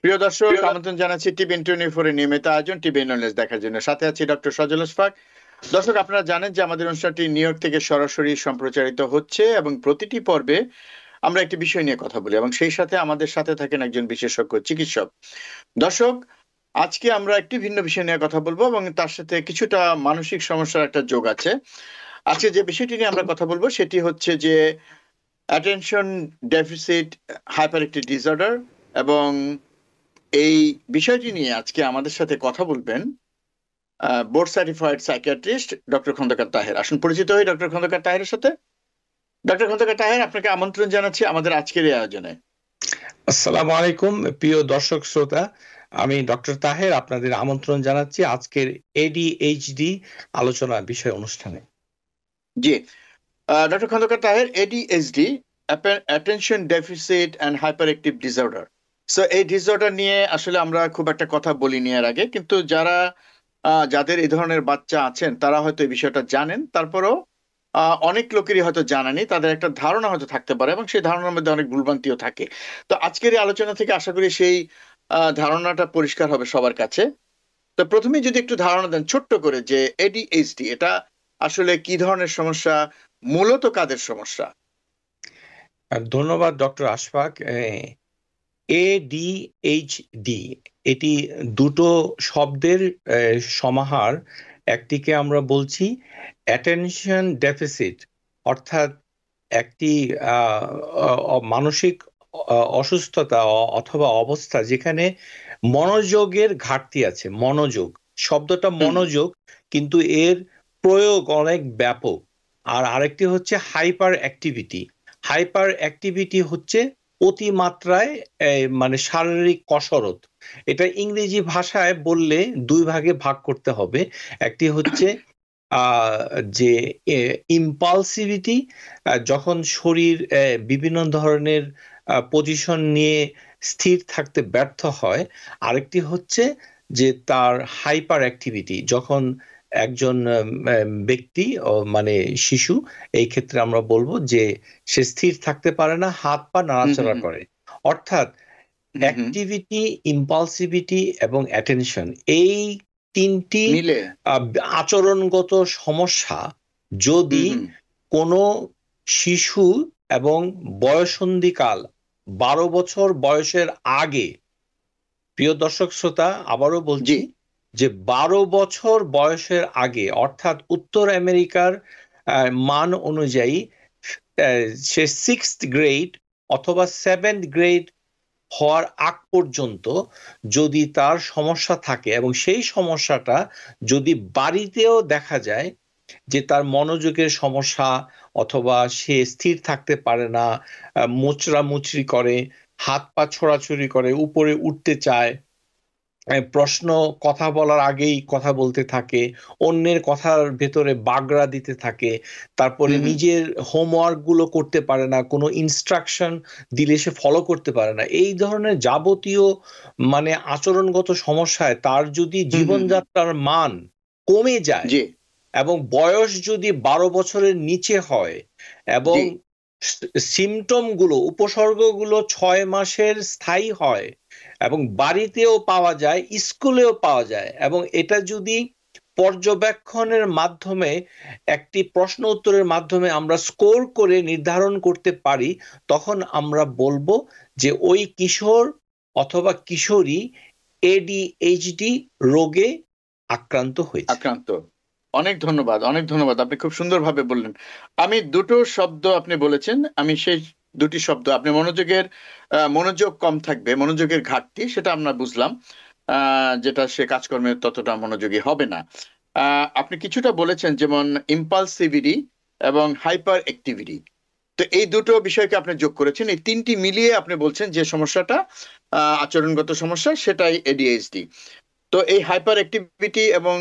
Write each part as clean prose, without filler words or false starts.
প্রিয় দর্শক, আমন্ত্রণ জানাচ্ছি টিভি 24 এর নিয়মিত আয়োজন টিভি নলেজ দেখার জন্য। সাথে আছি ডক্টর সজল ইশফাক। দর্শক, আপনারা জানেন যে আমাদের অনুষ্ঠানটি নিউ ইয়র্ক থেকে সরাসরি সম্প্রচারিত হচ্ছে এবং প্রতিটি পর্বে আমরা একটি বিষয় নিয়ে কথা বলি এবং সেই সাথে আমাদের সাথে থাকেন একজন বিশেষজ্ঞ চিকিৎসক। দর্শক, আজকে আমরা একটি ভিন্ন বিষয় নিয়ে কথা বলবো এবং তার সাথে কিছুটা মানসিক সমস্যার একটা যোগ আছে। আজকে যে বিষয়টি নিয়ে আমরা কথা বলবো সেটি হচ্ছে যে attention deficit hyper active disorder, এবং এই বিষয়টি নিয়ে আজকে আমাদের সাথে কথা বলবেন board certified psychiatrist doctor Khandakar Taher. আসুন পরিচিত হই ডক্টর খন্দকার তাহেরের সাথে। ডক্টর খন্দকার তাহের, আপনাকে আমন্ত্রণ জানাচ্ছি আমাদের আজকের এই আয়োজনে। আসসালামু আলাইকুম প্রিয় দর্শক শ্রোতা, আমি ডক্টর তাহের আপনাদের আমন্ত্রণ জানাচ্ছি আজকের এডিএইচডি আলোচনা বিষয় অনুষ্ঠানে। জি, doctor Khandakar Taher, ADHD attention deficit and hyper active disorder. So এই ডিসঅর্ডার নিয়ে আসলে আমরা খুব একটা কথা বলিনি এর আগে, কিন্তু যাদের এই ধরনের বাচ্চা আছেন তারা হয়তো এই বিষয়টা জানেন। তারপরেও অনেক লোকেরই হয়তো জানা নেই, তাদের একটা ধারণা হয়তো থাকতে পারে এবং সেই ধারণার মধ্যে অনেক ভুলভ্রান্তিও থাকে। তো আজকের এই আলোচনা থেকে আশা করি সেই ধারণাটা পরিষ্কার হবে সবার কাছে। তো প্রথমে যদি একটু ধারণা দেন ছোট্ট করে যে এডিএইচডি এটা আসলে কি ধরনের সমস্যা, মূলত কাদের সমস্যা? ধন্যবাদ ডক্টর আশফাক। এডিএইচডি এটি দুটো শব্দের সমাহার। একটিকে আমরা বলছি অ্যাটেনশন ডেফিসিট, অর্থাৎ একটি মানসিক অসুস্থতা অথবা অবস্থা যেখানে মনোযোগের ঘাটতি আছে। মনোযোগ শব্দটা মনোযোগ, কিন্তু এর প্রয়োগ অনেক ব্যাপক। আর আরেকটি হচ্ছে হাইপার অ্যাক্টিভিটি। হাইপার অ্যাক্টিভিটি হচ্ছে অতিমাত্রায় মানে শারীরিক কসরত। এটা ইংরেজি ভাষায় বললে দুই ভাগে ভাগ করতে হবে। একটি হচ্ছে যে ইম্পালসিভিটি, যখন শরীর বিভিন্ন ধরনের পজিশন নিয়ে স্থির থাকতে ব্যর্থ হয়। আরেকটি হচ্ছে যে তার হাইপার অ্যাক্টিভিটি, যখন একজন ব্যক্তি মানে শিশু, এই ক্ষেত্রে আমরা বলবো যে সে স্থির থাকতে পারে না, হাত পা নাড়াচাড়া করে। অর্থাৎ অ্যাক্টিভিটি, ইম্পালসিভিটি এবং অ্যাটেনশন, এই তিনটি আচরণগত সমস্যা যদি কোনো শিশু এবং বয়সন্ধিকাল 12 বছর বয়সের আগে, প্রিয় দর্শক শ্রোতা আবারও বলছি যে 12 বছর বয়সের আগে, অর্থাৎ উত্তর আমেরিকার মান অনুযায়ী সে 6th গ্রেড অথবা 7th গ্রেড হওয়ার আগ পর্যন্ত যদি তার সমস্যা থাকে এবং সেই সমস্যাটা যদি বাড়িতেও দেখা যায় যে তার মনোযোগের সমস্যা, অথবা সে স্থির থাকতে পারে না, মোচড়ামুচড়ি করে, হাত পা ছোড়াছুড়ি করে, উপরে উঠতে চায়, প্রশ্ন কথা বলার আগেই কথা বলতে থাকে, অন্যের কথার ভেতরে বাগড়া দিতে থাকে, তারপরে নিজের হোমওয়ার্ক গুলো করতে পারে না, কোনো ইনস্ট্রাকশন দিলে সে ফলো করতে পারে না। এই ধরনের যাবতীয় মানে আচরণগত সমস্যায় তার যদি জীবনযাত্রার মান কমে যায় এবং বয়স যদি 12 বছরের নিচে হয় এবং সিমটম গুলো, উপসর্গগুলো 6 মাসের স্থায়ী হয় এবং বাড়িতেও পাওয়া যায়, স্কুলেও পাওয়া যায়, এবং এটা যদি পর্যবেক্ষণের মাধ্যমে, একটি প্রশ্ন উত্তরের মাধ্যমে আমরা স্কোর করে নির্ধারণ করতে পারি, তখন আমরা বলবো যে ওই কিশোর অথবা কিশোরী এডিএইচডি রোগে আক্রান্ত হয়েছে। অনেক ধন্যবাদ, অনেক ধন্যবাদ। আপনি খুব সুন্দরভাবে বললেন। আমি দুটো শব্দ আপনি বলেছেন, আমি সেই দুটি শব্দ, আপনি মনোযোগ কম থাকবে, মনোযোগের ঘাটতি, সেটা আমরা বুঝলাম, যেটা সে কাজকর্মে ততটা মনোযোগী হবে না। আপনি কিছুটা বলেছেন যেমন ইম্পালসিভিটি এবং হাইপার অ্যাক্টিভিটি। তো এই দুটো বিষয়কে আপনি যোগ করেছেন, এই তিনটি মিলিয়ে আপনি বলছেন যে সমস্যাটা আচরণগত সমস্যা, সেটাই এডিএইচডি। তো এই হাইপার অ্যাক্টিভিটি এবং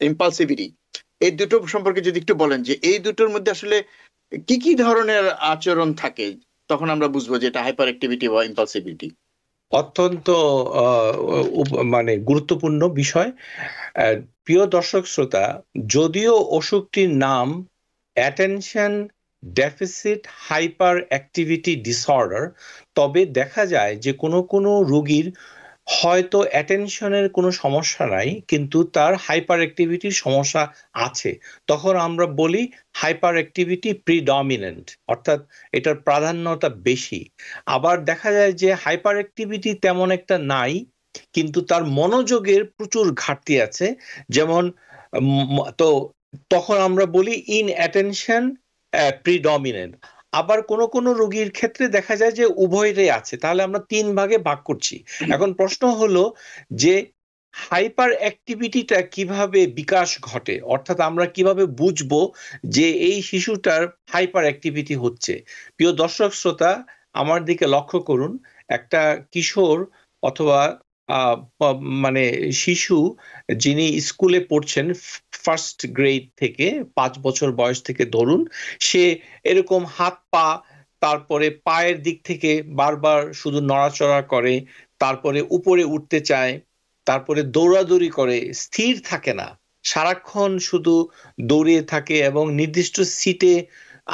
ইম্পালসিভিটি, এই দুটো সম্পর্কে যদি একটু বলেন যে এই দুটোর মধ্যে আসলে কি কি ধরনের আচরণ থাকে, তখন আমরা বুঝবো যে এটা হাইপার অ্যাক্টিভিটি বা ইম্পালসিভিটি। অত্যন্ত মানে গুরুত্বপূর্ণ বিষয়। প্রিয় দর্শক শ্রোতা, যদিও অসুখটির নাম attention deficit hyper activity disorder, তবে দেখা যায় যে কোনো কোনো রোগীর হয়তো অ্যাটেনশনের কোনো সমস্যা নাই, কিন্তু তার হাইপার অ্যাক্টিভিটির সমস্যা আছে। তখন আমরা বলি হাইপার অ্যাক্টিভিটি প্রিডমিনেন্ট, অর্থাৎ এটার প্রাধান্যটা বেশি। আবার দেখা যায় যে হাইপার অ্যাক্টিভিটি তেমন একটা নাই, কিন্তু তার মনোযোগের প্রচুর ঘাটতি আছে। যেমন তো তখন আমরা বলি ইন অ্যাটেনশন প্রিডমিনেন্ট। আবার কোনো কোনো রোগীর ক্ষেত্রে দেখা যায় যে উভয়টাই আছে, তাহলে আমরা 3 ভাগে ভাগ করছি। এখন প্রশ্ন হলো যে হাইপার অ্যাক্টিভিটিটা কিভাবে বিকাশ ঘটে, অর্থাৎ আমরা কিভাবে বুঝবো যে এই শিশুটার হাইপার অ্যাক্টিভিটি হচ্ছে। প্রিয় দর্শক শ্রোতা, আমার দিকে লক্ষ্য করুন, একটা কিশোর অথবা মানে শিশু যিনি স্কুলে পড়ছেন, ফার্স্ট গ্রেড থেকে 5 বছর বয়স থেকে ধরুন, সে এরকম হাত পা, তারপরে পায়ের দিক থেকে বারবার শুধু নড়াচড়া করে, তারপরে উপরে উঠতে চায়, তারপরে দৌড়াদৌড়ি করে, স্থির থাকে না, সারাক্ষণ শুধু দৌড়িয়ে থাকে এবং নির্দিষ্ট সিটে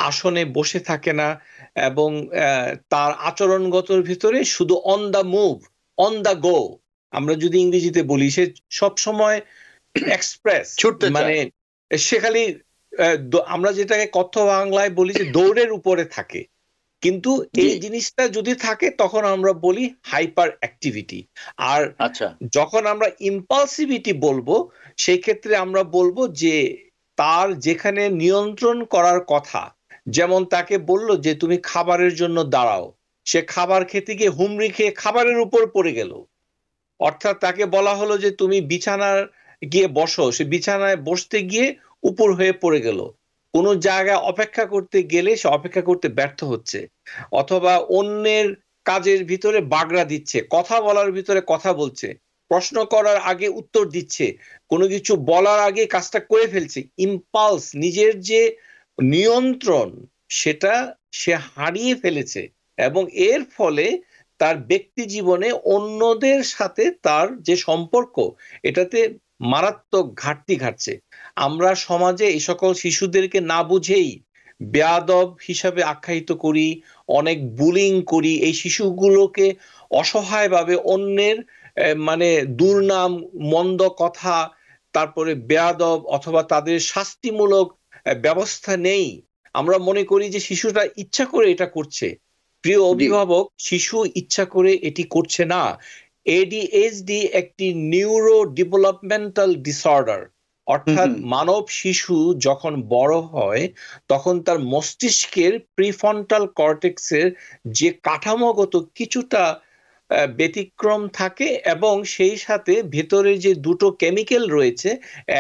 আসনে বসে থাকে না, এবং তার আচরণগতর ভিতরে শুধু on the move, on the go, আমরা যদি ইংরেজিতে বলি, সে সব সময় এক্সপ্রেস, ছুটতে মানে চায়। সে খালি আমরা যেটাকে কথ্য বাংলায় বলি যে দৌড়ের উপরে থাকে। কিন্তু এই জি, জিনিসটা যদি থাকে তখন আমরা বলি হাইপার অ্যাক্টিভিটি। আর আচ্ছা। যখন আমরা ইম্পালসিভিটি বলবো, সেই ক্ষেত্রে আমরা বলবো যে তার যেখানে নিয়ন্ত্রণ করার কথা, যেমন তাকে বলল যে তুমি খাবারের জন্য দাঁড়াও, সে খাবার খেতে গিয়ে হুমড়ি খেয়ে খাবারের উপর পড়ে গেল। অর্থাৎ তাকে বলা হলো যে তুমি বিছানার গিয়ে বসো, সে বিছানায় বসতে গিয়ে উপর হয়ে পড়ে গেল। কোনো জায়গায় অপেক্ষা করতে গেলে সে অপেক্ষা করতে ব্যর্থ হচ্ছে, অথবা অন্যের কাজের ভিতরে বাগড়া দিচ্ছে, কথা বলার ভিতরে কথা বলছে, প্রশ্ন করার আগে উত্তর দিচ্ছে, কোনো কিছু বলার আগে কাজটা করে ফেলছে। ইম্পালস, নিজের যে নিয়ন্ত্রণ, সেটা সে হারিয়ে ফেলেছে, এবং এর ফলে তার ব্যক্তি জীবনে অন্যদের সাথে তার যে সম্পর্ক, এটাতে মারাত্মক ঘাটতি ঘটছে। আমরা সমাজে এই সকল শিশুদেরকে না বুঝেই বেয়াদব হিসাবে আখ্যায়িত করি, অনেক বুলিং করি, এই শিশুগুলোকে অসহায়ভাবে অন্যের মানে দুর্নাম, মন্দ কথা, তারপরে বেয়াদব অথবা তাদের শাস্তিমূলক ব্যবস্থা নেই। আমরা মনে করি যে শিশুটা ইচ্ছা করে এটা করছে। প্রিয় জি। অভিভাবক, শিশু ইচ্ছা করে এটি করছে না। এডিএইচডি একটি নিউরো ডেভেলপমেন্টাল ডিসঅর্ডার, হুম, অর্থাৎ হুম। মানব শিশু যখন বড় হয় তখন তার মস্তিষ্কের প্রিফ্রন্টাল কর্টেক্সের যে কাঠামোগত কিছুটা ব্যতিক্রম থাকে, এবং সেই সাথে ভেতরে যে দুটো কেমিক্যাল রয়েছে,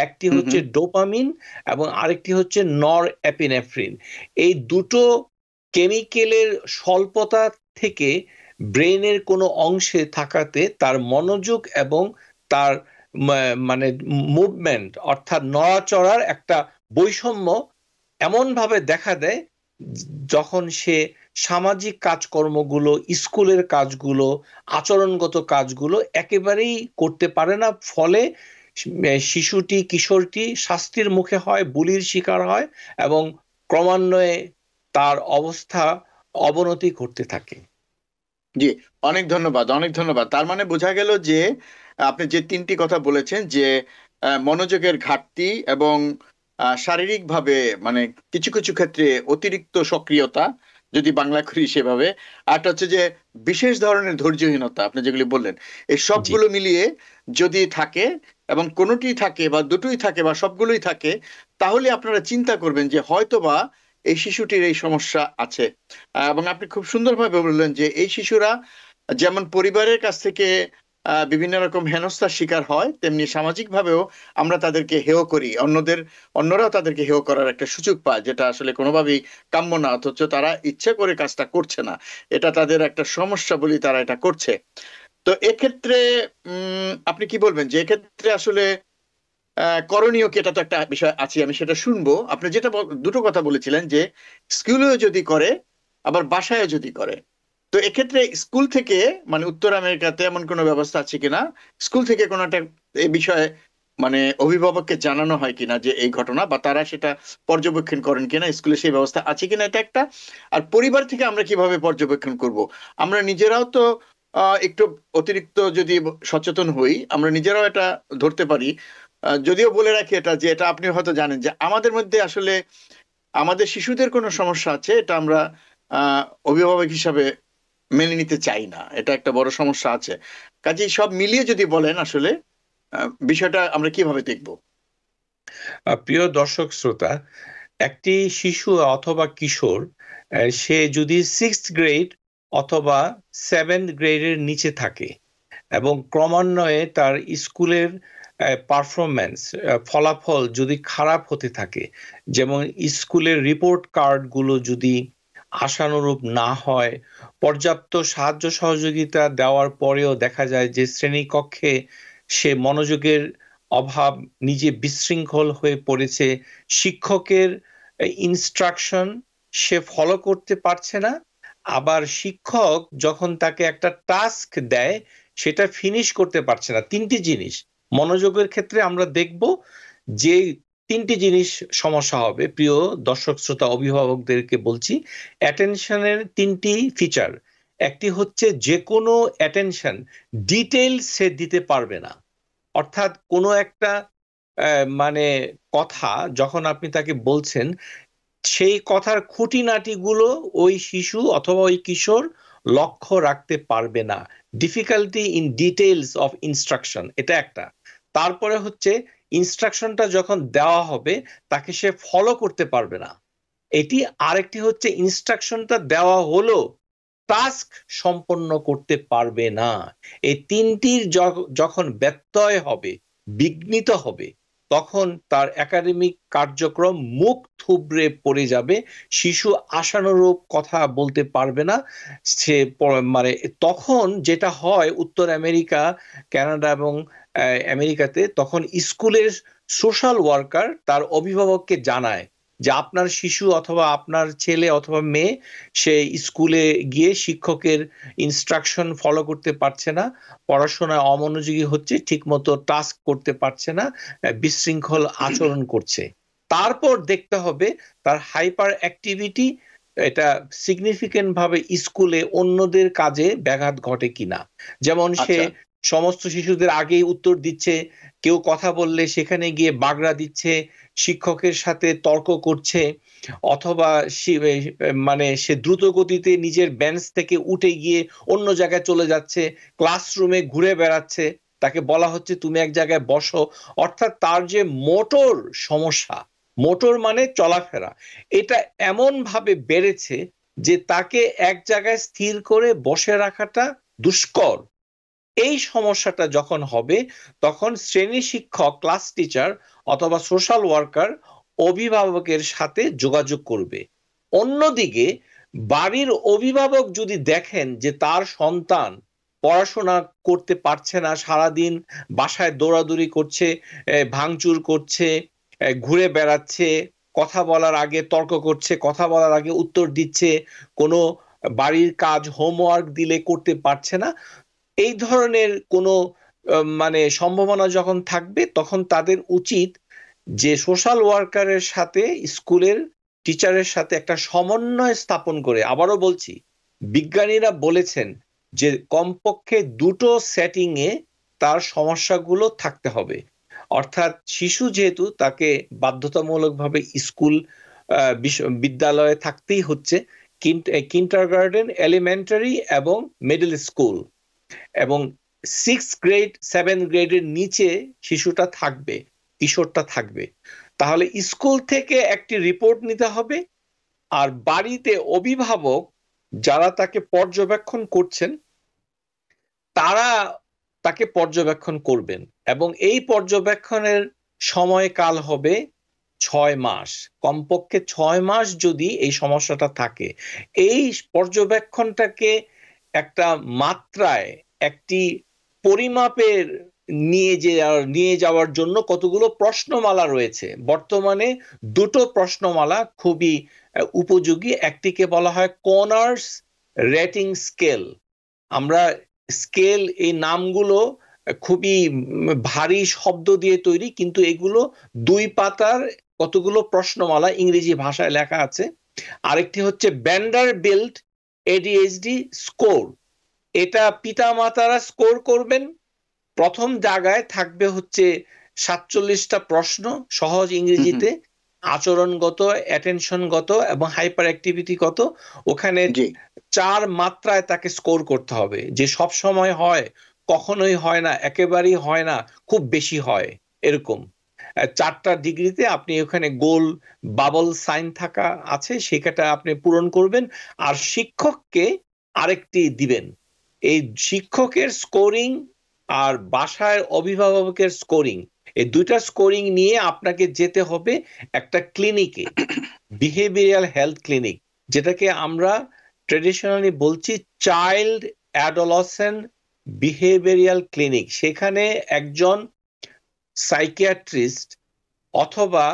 একটি হুম, হচ্ছে হুম। ডোপামিন এবং আরেকটি হচ্ছে নর অ্যাপিনেফ্রিন। এই দুটো কেমিক্যালের স্বল্পতা থেকে ব্রেনের কোনো অংশে থাকাতে তার মনোযোগ এবং তার মানে মুভমেন্ট, অর্থাৎ নড়াচড়ার একটা বৈষম্য এমনভাবে দেখা দেয়, যখন সে সামাজিক কাজকর্মগুলো, স্কুলের কাজগুলো, আচরণগত কাজগুলো একেবারেই করতে পারে না। ফলে শিশুটি, কিশোরটি শাস্তির মুখে হয়, বুলির শিকার হয়, এবং ক্রমান্বয়ে তার অবস্থা অবনতি ঘটতে থাকে। জি, অনেক ধন্যবাদ, অনেক ধন্যবাদ। তার মানে বোঝা গেল যে আপনি যে 3টি কথা বলেছেন যে মনোযোগের ঘাটতি এবং শারীরিকভাবে মানে কিছু কিছু ক্ষেত্রে অতিরিক্ত সক্রিয়তা, যদি বাংলা করি সেভাবে। আরটা হচ্ছে যে বিশেষ ধরনের ধৈর্যহীনতা, আপনি যেগুলি বললেন, এই জি, সবগুলো মিলিয়ে যদি থাকে এবং কোনোটি থাকে বা দুটোই থাকে বা সবগুলোই থাকে, তাহলে আপনারা চিন্তা করবেন যে হয়তোবা এই শিশুটির এই সমস্যা আছে। এবং আপনি খুব সুন্দরভাবে বললেন যে এই শিশুরা যেমন পরিবারের কাছ থেকে বিভিন্ন রকম হেনস্থার শিকার হয়, তেমনি সামাজিক ভাবেও আমরা তাদেরকে হেয় করি, অন্যরাও তাদেরকে হেয় করার একটা সুযোগ পায়, যেটা আসলে কোনোভাবেই কাম্য না, অথচ তারা ইচ্ছা করে কাজটা করছে না, এটা তাদের একটা সমস্যা বলি তারা এটা করছে। তো এক্ষেত্রে আপনি কি বলবেন যে এক্ষেত্রে আসলে করণীয় কি, এটা তো একটা বিষয় আছে, আমি সেটা শুনবো। আপনি যেটা দুটো কথা বলেছিলেন যে স্কুলেও যদি করে আবার বাসায়ও যদি করে, তো এক্ষেত্রে স্কুল থেকে মানে উত্তর আমেরিকাতে এমন কোনো ব্যবস্থা আছে কিনা, স্কুল থেকে কোনো একটা এই বিষয়ে মানে অভিভাবককে জানানো হয় কিনা যে এই ঘটনা, বা তারা সেটা পর্যবেক্ষণ করেন কিনা, স্কুলে সেই ব্যবস্থা আছে কিনা, এটা একটা। আর পরিবার থেকে আমরা কিভাবে পর্যবেক্ষণ করব? আমরা নিজেরাও তো একটু অতিরিক্ত যদি সচেতন হই, আমরা নিজেরাও এটা ধরতে পারি। যদিও বলে রাখি এটা, যে এটা আপনি হয়তো জানেন যে আমাদের মধ্যে আসলে আমাদের শিশুদের কোনো সমস্যা আছে, এটা আমরা আহ অভিভাবক হিসাবে মেনে নিতে চাই না। এটা একটা বড় সমস্যা আছে। কাজেই সব মিলিয়ে যদি বলেন আসলে বিষয়টা আমরা কিভাবে দেখব? প্রিয় দর্শক শ্রোতা, একটি শিশু অথবা কিশোর সে যদি 6th গ্রেড অথবা 7th গ্রেডের নিচে থাকে এবং ক্রমান্বয়ে তার স্কুলের পারফরম্যান্স, ফলাফল যদি খারাপ হতে থাকে, যেমন স্কুলের রিপোর্ট কার্ডগুলো যদি আশানুরূপ না হয়, পর্যাপ্ত সাহায্য সহযোগিতা দেওয়ার পরেও দেখা যায় যে শ্রেণীকক্ষে সে মনোযোগের অভাব, নিজে বিশৃঙ্খল হয়ে পড়েছে, শিক্ষকের ইনস্ট্রাকশন সে ফলো করতে পারছে না, আবার শিক্ষক যখন তাকে একটা টাস্ক দেয় সেটা ফিনিশ করতে পারছে না। তিনটি জিনিস মনোযোগের ক্ষেত্রে আমরা দেখব যে তিনটি জিনিস সমস্যা হবে। প্রিয় দর্শক শ্রোতা, অভিভাবকদেরকে বলছি, অ্যাটেনশনের তিনটি ফিচার। একটি হচ্ছে যে কোনো অ্যাটেনশন ডিটেইল সে দিতে পারবে না, অর্থাৎ কোনো একটা মানে কথা যখন আপনি তাকে বলছেন, সেই কথার খুঁটিনাটিগুলো ওই শিশু অথবা ওই কিশোর লক্ষ্য রাখতে পারবে না। Difficulty in details of instruction, এটা একটা। তারপরে হচ্ছে ইনস্ট্রাকশনটা যখন দেওয়া হবে তাকে সে ফলো করতে পারবে না, এটি। আরেকটি হচ্ছে ইনস্ট্রাকশনটা দেওয়া হলো টাস্ক সম্পন্ন করতে পারবে না। এই তিনটির যখন ব্যত্যয় হবে, বিঘ্নিত হবে, তখন তার একাডেমিক কার্যক্রম মুখ থুবড়ে পড়ে যাবে, শিশু আশানুরূপ কথা বলতে পারবে না। সে মানে তখন যেটা হয় উত্তর আমেরিকা, কানাডা এবং আমেরিকাতে, তখন স্কুলের সোশ্যাল ওয়ার্কার তার অভিভাবককে জানায় যে আপনার শিশু অথবা আপনার ছেলে অথবা মেয়ে সে স্কুলে গিয়ে শিক্ষকের ইনস্ট্রাকশন ফলো করতে পারছে না, পড়াশোনায় অমনোযোগী হচ্ছে, ঠিকমতো টাস্ক করতে পারছে না, বিশৃঙ্খল আচরণ করছে। তারপর দেখতে হবে তার হাইপার অ্যাক্টিভিটি, এটা সিগনিফিকেন্ট ভাবে স্কুলে অন্যদের কাজে ব্যাঘাত ঘটে কিনা। যেমন সে আচ্ছা। সমস্ত শিশুদের আগেই উত্তর দিচ্ছে, কেউ কথা বললে সেখানে গিয়ে বাগড়া দিচ্ছে, শিক্ষকের সাথে তর্ক করছে, অথবা মানে সে দ্রুত গতিতে নিজের বেঞ্চ থেকে উঠে গিয়ে অন্য জায়গায় চলে যাচ্ছে, ক্লাসরুমে ঘুরে বেড়াচ্ছে, তাকে বলা হচ্ছে তুমি এক জায়গায় বসো। অর্থাৎ তার যে মোটর সমস্যা, মোটর মানে চলাফেরা, এটা এমন ভাবে বেড়েছে যে তাকে এক জায়গায় স্থির করে বসে রাখাটা দুষ্কর। এই সমস্যাটা যখন হবে তখন শ্রেণী শিক্ষক, ক্লাস টিচার অথবা সোশ্যাল ওয়ার্কার অভিভাবকের সাথে যোগাযোগ করবে। অন্যদিকে বাড়ির অভিভাবক যদি দেখেন যে তার সন্তান পড়াশোনা করতে পারছে না, সারাদিন বাসায় দৌড়াদৌড়ি করছে, ভাঙচুর করছে, ঘুরে বেড়াচ্ছে, কথা বলার আগে তর্ক করছে, কথা বলার আগে উত্তর দিচ্ছে, কোনো বাড়ির কাজ হোমওয়ার্ক দিলে করতে পারছে না, এই ধরনের কোনো মানে সম্ভাবনা যখন থাকবে, তখন তাদের উচিত যে সোশ্যাল ওয়ার্কারের সাথে স্কুলের টিচারের সাথে একটা সমন্বয় স্থাপন করে। আবারও বলছি, বিজ্ঞানীরা বলেছেন যে কমপক্ষে দুটো সেটিং এ তার সমস্যাগুলো থাকতে হবে। অর্থাৎ শিশু যেহেতু, তাকে বাধ্যতামূলকভাবে স্কুল বিদ্যালয়ে থাকতেই হচ্ছে, কিন্ডারগার্টেন, এলিমেন্টারি এবং মিডল স্কুল, এবং 6th গ্রেড 7th গ্রেডের নিচে শিশুটা থাকবে, কিশোরটা থাকবে। তাহলে স্কুল থেকে একটি রিপোর্ট নিতে হবে, আর বাড়িতে অভিভাবক যারা তাকে পর্যবেক্ষণ করছেন তারা তাকে পর্যবেক্ষণ করবেন, এবং এই পর্যবেক্ষণের সময়কাল হবে 6 মাস। কমপক্ষে 6 মাস যদি এই সমস্যাটা থাকে, এই পর্যবেক্ষণটাকে একটা মাত্রায়, একটি পরিমাপের নিয়ে যাওয়ার জন্য কতগুলো প্রশ্নমালা রয়েছে। বর্তমানে দুটো প্রশ্নমালা খুবই উপযোগী। একটিকে বলা হয় কনার্স রেটিং স্কেল। আমরা স্কেল, এই নামগুলো খুবই ভারী শব্দ দিয়ে তৈরি, কিন্তু এগুলো 2 পাতার কতগুলো প্রশ্নমালা ইংরেজি ভাষায় লেখা আছে। আরেকটি হচ্ছে ভ্যান্ডারবিল্ট এডিএইচডি স্কোর। এটা পিতামাতারা স্কোর করবেন। প্রথম জায়গায় থাকবে হচ্ছে 47টা প্রশ্ন সহজ ইংরেজিতে, আচরণগত, অ্যাটেনশনগত এবং হাইপার অ্যাক্টিভিটিগত। ওখানে জি 4 মাত্রায় তাকে স্কোর করতে হবে, যে সব সময় হয়, কখনোই হয় না, একেবারেই হয় না, খুব বেশি হয়, এরকম 4টা ডিগ্রিতে আপনি ওখানে গোল বাবল সাইন থাকা আছে, সেটা আপনি পূরণ করবেন। আর শিক্ষককে আরেকটি দিবেন। এই শিক্ষকের স্কোরিং আর বাসায় অভিভাবকের স্কোরিং, এই দুইটা স্কোরিং নিয়ে আপনাকে যেতে হবে একটা ক্লিনিকে, বিহেভিয়ারাল হেলথ ক্লিনিক, যেটাকে আমরা ট্রেডিশনালি বলছি চাইল্ড অ্যাডোলসেন্ট বিহেভিয়ারাল ক্লিনিক। সেখানে একজন সাইকিয়াট্রিস্ট অথবা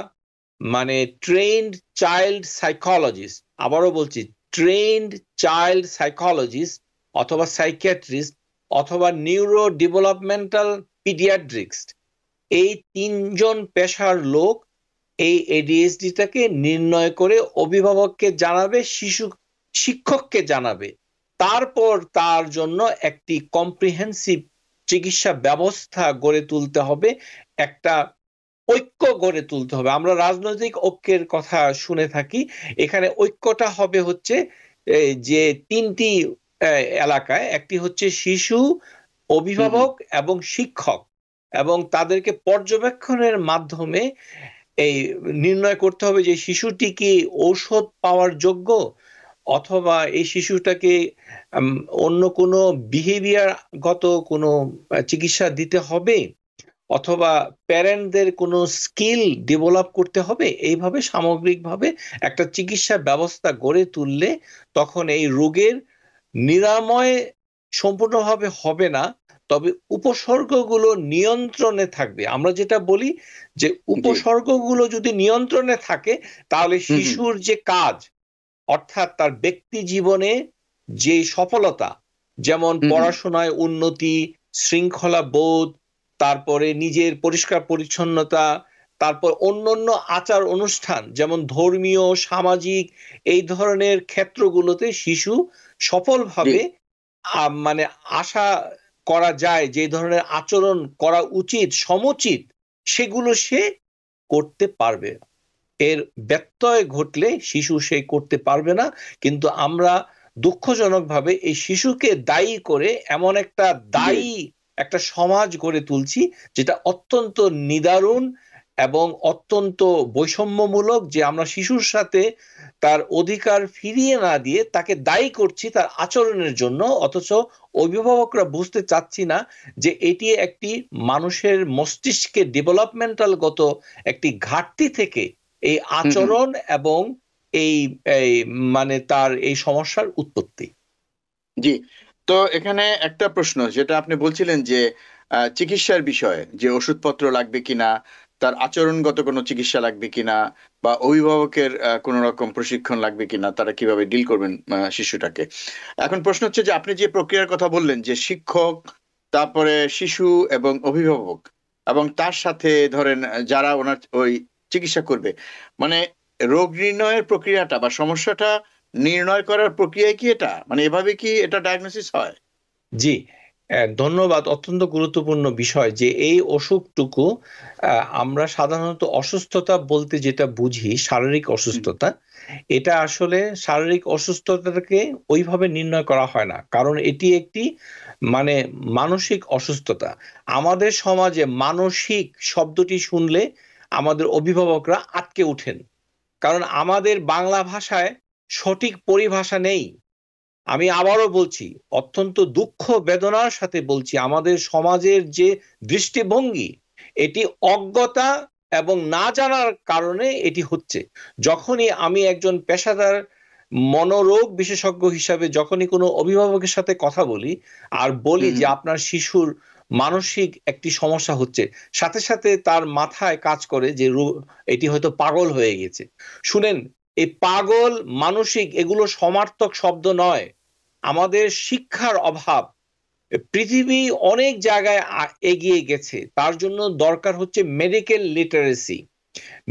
মানে ট্রেন্ড চাইল্ড সাইকোলজিস্ট, আবারও বলছি ট্রেন্ড চাইল্ড সাইকোলজিস্ট অথবা সাইকিয়াট্রিস্ট অথবা নিউরো ডেভেলপমেন্টাল পিডিয়াট্রিক্স, এই 3জন পেশার লোক এই এডিএইচডিটাকে নির্ণয় করে অভিভাবককে জানাবে, শিক্ষককে জানাবে। তারপর তার জন্য একটি কম্প্রিহেন্সিভ চিকিৎসা ব্যবস্থা গড়ে তুলতে হবে, একটা ঐক্য গড়ে তুলতে হবে। আমরা রাজনৈতিক ঐক্যের কথা শুনে থাকি, এখানে ঐক্যটা হবে হচ্ছে যে 3টি এলাকায়, একটি হচ্ছে শিশু, অভিভাবক এবং শিক্ষক, এবং তাদেরকে পর্যবেক্ষণের মাধ্যমে এই নির্ণয় করতে হবে যে শিশুটি কি ঔষধ পাওয়ার যোগ্য, অথবা এই শিশুটাকে অন্য কোনো বিহেভিয়ারগত কোনো চিকিৎসা দিতে হবে, অথবা প্যারেন্টদের কোনো স্কিল ডেভেলপ করতে হবে। এইভাবে সামগ্রিকভাবে একটা চিকিৎসা ব্যবস্থা গড়ে তুললে তখন এই রোগের নিরাময় সম্পূর্ণভাবে হবে না, তবে উপসর্গগুলো নিয়ন্ত্রণে থাকবে। আমরা যেটা বলি যে উপসর্গগুলো যদি নিয়ন্ত্রণে থাকে, তাহলে শিশুর যে কাজ, অর্থাৎ তার ব্যক্তি জীবনে যে সফলতা, যেমন পড়াশোনায় উন্নতি, শৃঙ্খলা বোধ, তারপরে নিজের পরিষ্কার পরিচ্ছন্নতা, তারপর অন্যান্য আচার অনুষ্ঠান যেমন ধর্মীয়, সামাজিক, এই ধরনের ক্ষেত্রগুলোতে শিশু সফলভাবে মানে আশা করা যায় যে ধরনের আচরণ করা উচিত, সমুচিত, সেগুলো সে করতে পারবে। এর ব্যত্যয় ঘটলে শিশু সে করতে পারবে না। কিন্তু আমরা দুঃখজনকভাবে এই শিশুকে দায়ী করে এমন একটা দায়ী একটা সমাজ গড়ে তুলছি, যেটা অত্যন্ত নিদারুণ এবং অত্যন্ত বৈষম্যমূলক, যে আমরা শিশুর সাথে তার অধিকার ফিরিয়ে না দিয়ে তাকে দায়ী করছি তার আচরণের জন্য, অথচ অভিভাবকরা বুঝতে চাচ্ছি না যে এটি একটি মানুষের মস্তিষ্কে ডেভেলপমেন্টাল গত একটি ঘাটতি থেকে এই আচরণ এবং এই মানে তার এই সমস্যার উৎপত্তি। জি, তো এখানে একটা প্রশ্ন, যেটা আপনি বলছিলেন যে চিকিৎসার বিষয়ে, যে ওষুধপত্র লাগবে কিনা, তার আচরণগত কোনো চিকিৎসা লাগবে কিনা, বা অভিভাবকের কোনো রকম প্রশিক্ষণ লাগবে কিনা, তারা কিভাবে ডিল করবেন শিশুটাকে। এখন প্রশ্ন হচ্ছে যে আপনি যে প্রক্রিয়ার কথা বললেন, যে শিক্ষক, তারপরে শিশু এবং অভিভাবক, এবং তার সাথে ধরেন যারা ওনার ওই চিকিৎসা করবে, মানে রোগ নির্ণয়ের প্রক্রিয়াটা বা সমস্যাটা নির্ণয় করার প্রক্রিয়ায় কি এটা, মানে এভাবে কি এটা ডায়াগনোসিস হয়? জি, ধন্যবাদ। অত্যন্ত গুরুত্বপূর্ণ বিষয় যে এই অসুখটুকু আমরা সাধারণত অসুস্থতা বলতে যেটা বুঝি শারীরিক অসুস্থতা, এটা আসলে শারীরিক অসুস্থতাকে ওইভাবে নির্ণয় করা হয় না, কারণ এটি একটি মানে মানসিক অসুস্থতা। আমাদের সমাজে মানসিক শব্দটি শুনলে আমাদের অভিভাবকরা আটকে উঠেন, কারণ আমাদের বাংলা ভাষায় সঠিক পরিভাষা নেই। আমি আবারও বলছি, অত্যন্ত দুঃখ বেদনার সাথে বলছি, আমাদের সমাজের যে দৃষ্টিভঙ্গি, এটি অজ্ঞতা এবং না জানার কারণে এটি হচ্ছে। যখনই আমি একজন পেশাদার মনোরোগ বিশেষজ্ঞ হিসাবে যখনই কোনো অভিভাবকের সাথে কথা বলি আর বলি যে আপনার শিশুর মানসিক একটি সমস্যা হচ্ছে, সাথে সাথে তার মাথায় কাজ করে যে এটি হয়তো পাগল হয়ে গেছে। শুনেন, এই পাগল, মানসিক, এগুলো সমার্থক শব্দ নয়। আমাদের শিক্ষার অভাব, পৃথিবী অনেক জায়গায় এগিয়ে গেছে, তার জন্য দরকার হচ্ছে মেডিকেল লিটারেসি।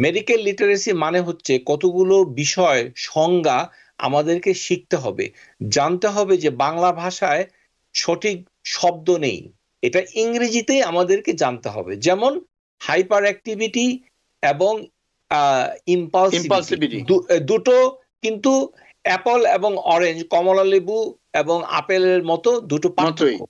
মেডিকেল লিটারেসি মানে হচ্ছে কতগুলো বিষয় সংজ্ঞা আমাদেরকে শিখতে হবে, জানতে হবে যে বাংলা ভাষায় সঠিক শব্দ নেই, এটা ইংরেজিতেই আমাদেরকে জানতে হবে। যেমন হাইপার অ্যাক্টিভিটি এবং ইম্পালসিভিটি, ইম্পালসিভিটি দুটো কিন্তু অ্যাপল এবং অরেঞ্জ, কমলা লেবু এবং আপেলের মতো দুটো মতোই পার্থক্য।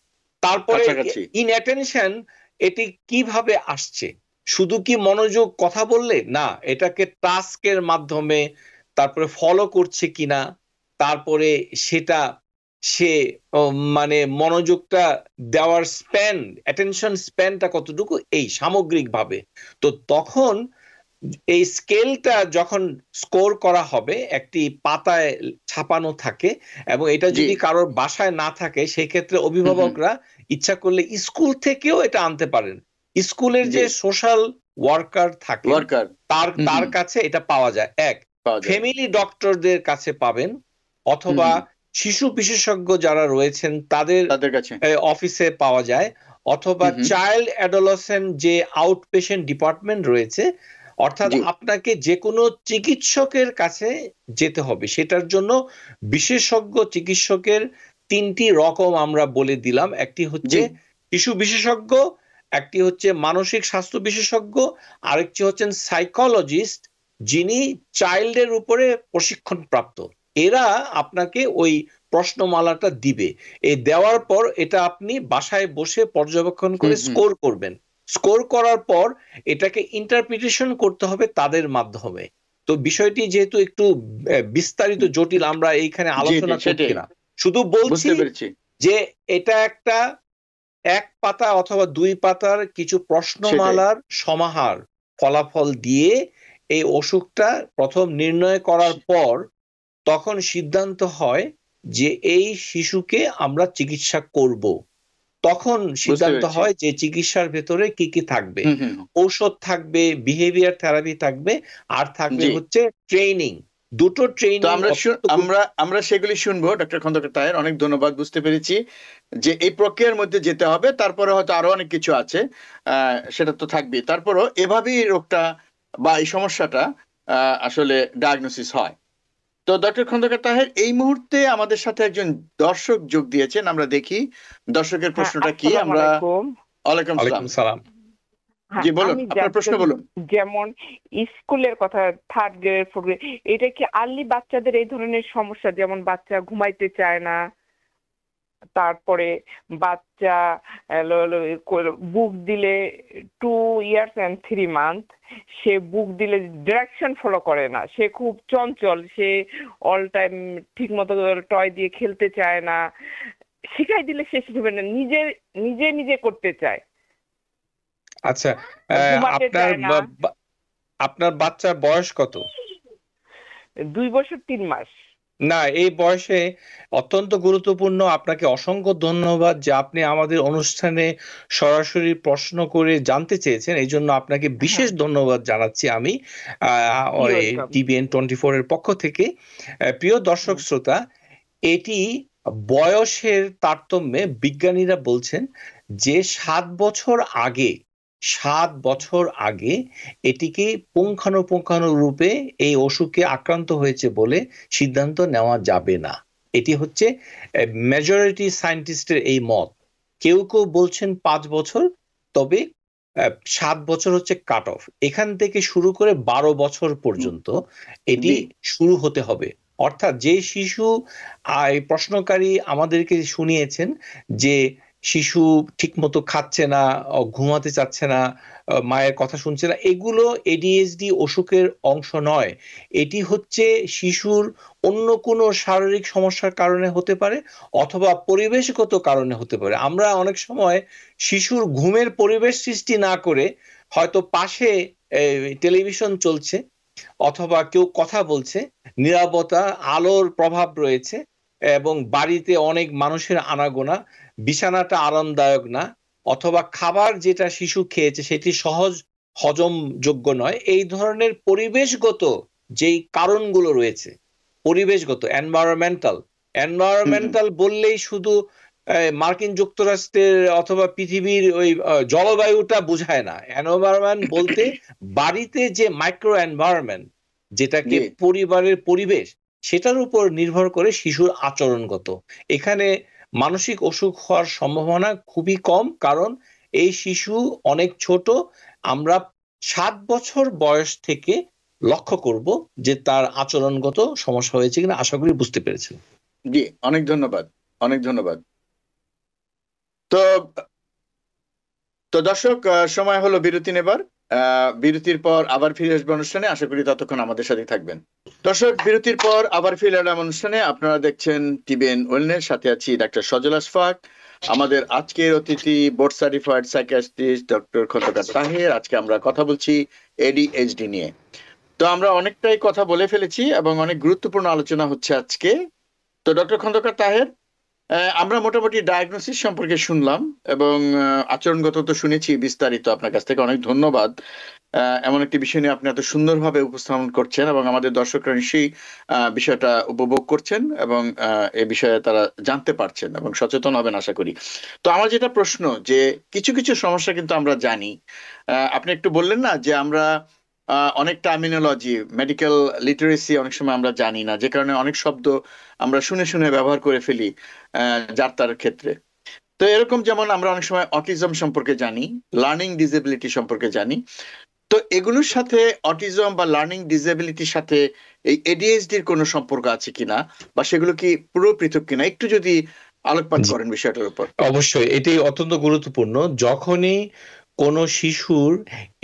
তারপরে কাছাকাছি। ইনঅ্যাটেনশন, এটি কিভাবে আসছে? শুধু কি মনোযোগ কথা বললে না, এটাকে টাস্কের মাধ্যমে, তারপরে ফলো করছে কিনা, তারপরে সেটা সে মানে মনোযোগটা দেওয়ার স্প্যান, অ্যাটেনশন স্প্যানটা কতটুকু, এই সামগ্রিকভাবে। তো তখন এই স্কেলটা যখন স্কোর করা হবে একটি পাতায় ছাপানো থাকে, এবং এটা জি যদি কারোর বাসায় না থাকে সেক্ষেত্রে হুম হুম অভিভাবকরা ইচ্ছা করলে স্কুল থেকেও এটা আনতে পারেন। স্কুলের জি যে সোশ্যাল ওয়ার্কার থাকেন ওয়ার্কার তার কাছে এটা পাওয়া যায়। এক, পাওয়া যায়। ফ্যামিলি ডক্টরদের কাছে পাবেন, হুম অথবা হুম শিশু বিশেষজ্ঞ যারা রয়েছেন তাদের তাদের কাছে। অফিসে পাওয়া যায়, অথবা হুম হুম চাইল্ড অ্যাডোলেসেন্ট যে আউট পেশেন্ট ডিপার্টমেন্ট রয়েছে, অর্থাৎ জি আপনাকে যে কোনো চিকিৎসকের কাছে যেতে হবে। সেটার জন্য বিশেষজ্ঞ চিকিৎসকের তিনটি রকম আমরা বলে দিলাম। একটি হচ্ছে জি শিশু বিশেষজ্ঞ, একটি হচ্ছে মানসিক স্বাস্থ্য বিশেষজ্ঞ, আরেকটি হচ্ছেন সাইকোলজিস্ট, যিনি চাইল্ডের উপরে প্রশিক্ষণ প্রাপ্ত। এরা আপনাকে ওই প্রশ্নমালাটা দিবে। এই দেওয়ার পর এটা আপনি বাসায় বসে পর্যবেক্ষণ করে হুম হুম স্কোর করবেন। স্কোর করার পর এটাকে ইন্টারপ্রিটেশন করতে হবে তাদের মাধ্যমে। তো বিষয়টি যেহেতু একটু বিস্তারিত জটিল, আমরা এইখানে জি জি আলোচনা করছি সেটাই না, শুধু বলছি বুঝতে পেরেছি। যে এটা একটা এক পাতা অথবা দুই পাতার কিছু সেটাই প্রশ্নমালার সমাহার, ফলাফল দিয়ে এই অসুখটা প্রথম নির্ণয় করার পর তখন সিদ্ধান্ত হয় যে এই শিশুকে আমরা চিকিৎসা করব। তখন বুঝতে সিদ্ধান্ত পেরেছি। হয় যে চিকিৎসার ভেতরে কি কি থাকবে। হুম হুম ঔষধ থাকবে, বিহেভিয়ার থেরাপি থাকবে, আর থাকবে জি হচ্ছে ট্রেনিং। দুটো তো ট্রেনিং আমরা অত্যন্ত আমরা আমরা সেগুলি শুনবো ডক্টর খন্দকার তাহের। অনেক ধন্যবাদ, বুঝতে পেরেছি যে এই প্রক্রিয়ার মধ্যে যেতে হবে। তারপরে হয়তো আরো অনেক কিছু আছে, সেটা তো থাকবেই। তারপরও এভাবেই রোগটা বা এই সমস্যাটা আসলে ডায়াগনোসিস হয়। তো ডক্টর খন্দকার তাহের, এই মুহূর্তে আমাদের সাথে একজন দর্শক যোগ দিয়েছেন, আমরা দেখি দর্শকের হ্যাঁ, প্রশ্নটা কি। আসসালামু আমরা আলাইকুম। ওয়ালাইকুম ওয়ালাইকুম সালাম। সালাম। হ্যাঁ, জি বলুন, আমি আপনার প্রশ্ন জানতে বলুন। যেমন স্কুলের কথা, থার্ড গ্রেড, ফোর্থ গ্রেড, এটা কি আর্লি বাচ্চাদের এই ধরনের সমস্যা, যেমন বাচ্চা ঘুমাইতে চায় না, তারপরে বাচ্চা বুক দিলে 2 years and 3 months, সে বুক দিলে ডিরেকশন ফলো করে না, সে খুব চঞ্চল, সে অল টাইম ঠিক মতো টয় দিয়ে খেলতে চায় না, শিখাই দিলে সে শিখবে না, নিজে নিজে নিজে করতে চায়, আচ্ছা, ঘুমাতে আপনার চায় না। আপনার বাচ্চার বয়স কত? 2 বছর 3 মাস। না, এই বয়সে অত্যন্ত গুরুত্বপূর্ণ। আপনাকে অসংখ্য ধন্যবাদ যে আপনি আমাদের অনুষ্ঠানে সরাসরি প্রশ্ন করে জানতে চেয়েছেন, এই জন্য আপনাকে বিশেষ হ্যাঁ, ধন্যবাদ জানাচ্ছি আমি ওয়েলকাম। TVN24 এর পক্ষ থেকে। প্রিয় দর্শক শ্রোতা, এটি বয়সের তারতম্যে বিজ্ঞানীরা বলছেন যে 7 বছর আগে এটিকে পুঙ্খানুপুঙ্খানুরূপে এই অসুখে আক্রান্ত হয়েছে বলে সিদ্ধান্ত নেওয়া যাবে না। এটি হচ্ছে মেজরিটি সায়েন্টিস্টের এই মত। কেউ কেউ বলছেন 5 বছর, তবে 7 বছর হচ্ছে কাট অফ। এখান থেকে শুরু করে 12 বছর পর্যন্ত এটি জি শুরু হতে হবে। অর্থাৎ যে শিশু, এই প্রশ্নকারী আমাদেরকে শুনিয়েছেন যে শিশু ঠিকমতো খাচ্ছে না, ঘুমাতে চাচ্ছে না, মায়ের কথা শুনছে না, এগুলো ADHD অসুখের অংশ নয়। এটি হচ্ছে শিশুর অন্য কোনো শারীরিক সমস্যার কারণে হতে পারে, অথবা পরিবেশগত কারণে হতে পারে। আমরা অনেক সময় শিশুর ঘুমের পরিবেশ সৃষ্টি না করে, হয়তো পাশে টেলিভিশন চলছে অথবা কেউ কথা বলছে, নীরবতা, আলোর প্রভাব রয়েছে এবং বাড়িতে অনেক মানুষের আনাগোনা, বিছানাটা আরামদায়ক না, অথবা খাবার যেটা শিশু খেয়েছে সেটি সহজ হজমযোগ্য নয়, এই ধরনের পরিবেশগত যেই কারণগুলো রয়েছে, পরিবেশগত, হুম হুম এনভায়রনমেন্টাল বললেই শুধু মার্কিন যুক্তরাষ্ট্রের অথবা পৃথিবীর ওই জলবায়ুটা বোঝায় না। এনভায়রনমেন্ট বলতে বাড়িতে যে মাইক্রো এনভায়রনমেন্ট, যেটাকে জি পরিবারের পরিবেশ, সেটার উপর নির্ভর করে শিশুর আচরণগত। এখানে মানসিক অসুখ হওয়ার সম্ভাবনা খুবই কম, কারণ এই শিশু অনেক ছোট। আমরা 7 বছর বয়স থেকে লক্ষ্য করব যে তার আচরণগত সমস্যা হয়েছে কিনা। আশা করি বুঝতে পেরেছেন। জি, অনেক ধন্যবাদ, অনেক ধন্যবাদ। তো তো দর্শক, সময় হলো বিরতি নেবার। বিরতির পর আবার ফিরে আসবে অনুষ্ঠানে, আশা করি ততক্ষণ আমাদের সাথে থাকবেন। দর্শক, বিরতির পর আবার ফিরে এলাম অনুষ্ঠানে। আপনারা দেখছেন টিবিএন ওয়েলনেস, সাথে আছি ডাক্তার সজল আশফাক। আমাদের আজকের অতিথি board certified psychiatrist doctor Khandakar Taher. আজকে আমরা কথা বলছি এডিএইচডি নিয়ে। তো আমরা অনেকটাই কথা বলে ফেলেছি এবং অনেক গুরুত্বপূর্ণ আলোচনা হচ্ছে আজকে। তো ডক্টর খন্দকার তাহের, আমরা মোটামুটি ডায়াগনোসিস সম্পর্কে শুনলাম এবং আচরণগত তো শুনেছি বিস্তারিত আপনার কাছ থেকে। অনেক ধন্যবাদ। এমন একটি বিষয় নিয়ে আপনি এত সুন্দরভাবে উপস্থাপন করছেন এবং আমাদের দর্শকরা নিশ্চয়ই বিষয়টা উপভোগ করছেন এবং এ বিষয়ে তারা জানতে পারছেন এবং সচেতন হবেন আশা করি। তো আমার যেটা প্রশ্ন, যে কিছু কিছু সমস্যা কিন্তু আমরা জানি। আপনি একটু বললেন না যে আমরা অনেক টার্মিনোলজি, মেডিকেল লিটারেসি অনেক সময় আমরা জানি না, যে কারণে অনেক শব্দ আমরা শুনে শুনে ব্যবহার করে ফেলি যার তার ক্ষেত্রে। তো এরকম যেমন আমরা অনেক সময় অটিজম সম্পর্কে জানি, লার্নিং ডিসেবিলিটি সম্পর্কে জানি। তো এগুলোর সাথে অটিজম বা লার্নিং ডিসেবিলিটির সাথে এই এডিএইচডির কোনো সম্পর্ক আছে কিনা, বা সেগুলো কি পুরো পৃথক কিনা, একটু যদি আলোকপাত করেন বিষয়টার উপর। অবশ্যই, এটি অত্যন্ত গুরুত্বপূর্ণ। যখনই কোনো শিশুর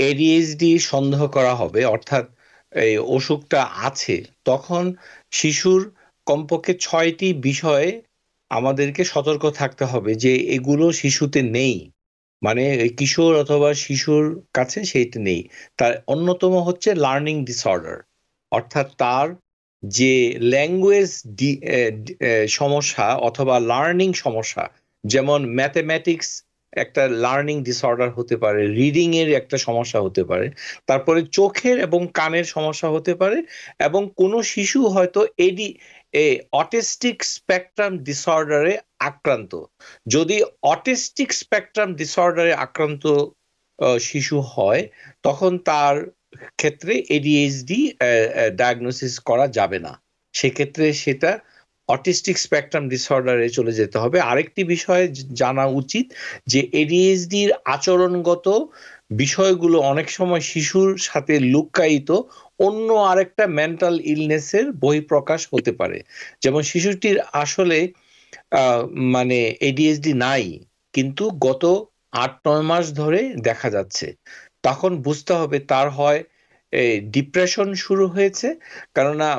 এডিএইচডি সন্দেহ করা হবে, অর্থাৎ এই অসুখটা আছে, তখন শিশুর কমপক্ষে 6টি বিষয়ে আমাদেরকে সতর্ক থাকতে হবে যে এগুলো শিশুতে নেই, মানে এই কিশোর অথবা শিশুর কাছে সেইটা নেই। তার অন্যতম হচ্ছে লার্নিং ডিসঅর্ডার, অর্থাৎ তার যে ল্যাঙ্গুয়েজ সমস্যা অথবা লার্নিং সমস্যা, যেমন ম্যাথমেটিক্স একটা লার্নিং ডিসঅর্ডার হতে পারে, রিডিং এর একটা সমস্যা হতে পারে, তারপরে চোখের এবং কানের সমস্যা হতে পারে, এবং কোনো শিশু হয়তো অটিস্টিক স্পেকট্রাম ডিসঅর্ডারে আক্রান্ত। যদি অটিস্টিক স্পেকট্রাম ডিসঅর্ডারে আক্রান্ত শিশু হয়, তখন তার ক্ষেত্রে এডিএইচডি ডায়াগনোসিস করা যাবে না। সেক্ষেত্রে সেটা অটিস্টিক স্পেকট্রাম ডিসঅর্ডারে চলে যেতে হবে। আরেকটি বিষয় জানা উচিত যে এডিএইচডির আচরণগত বিষয়গুলো অনেক সময় শিশুর সাথে লুক্কায়িত অন্য আরেকটা মেন্টাল ইলনেসের বহিঃপ্রকাশ হতে পারে। যেমন শিশুটির আসলে মানে এডিএইচডি নাই, কিন্তু গত 8-9 মাস ধরে দেখা যাচ্ছে। তখন বুঝতে হবে তার হয় ডিপ্রেশন শুরু হয়েছে। কেননা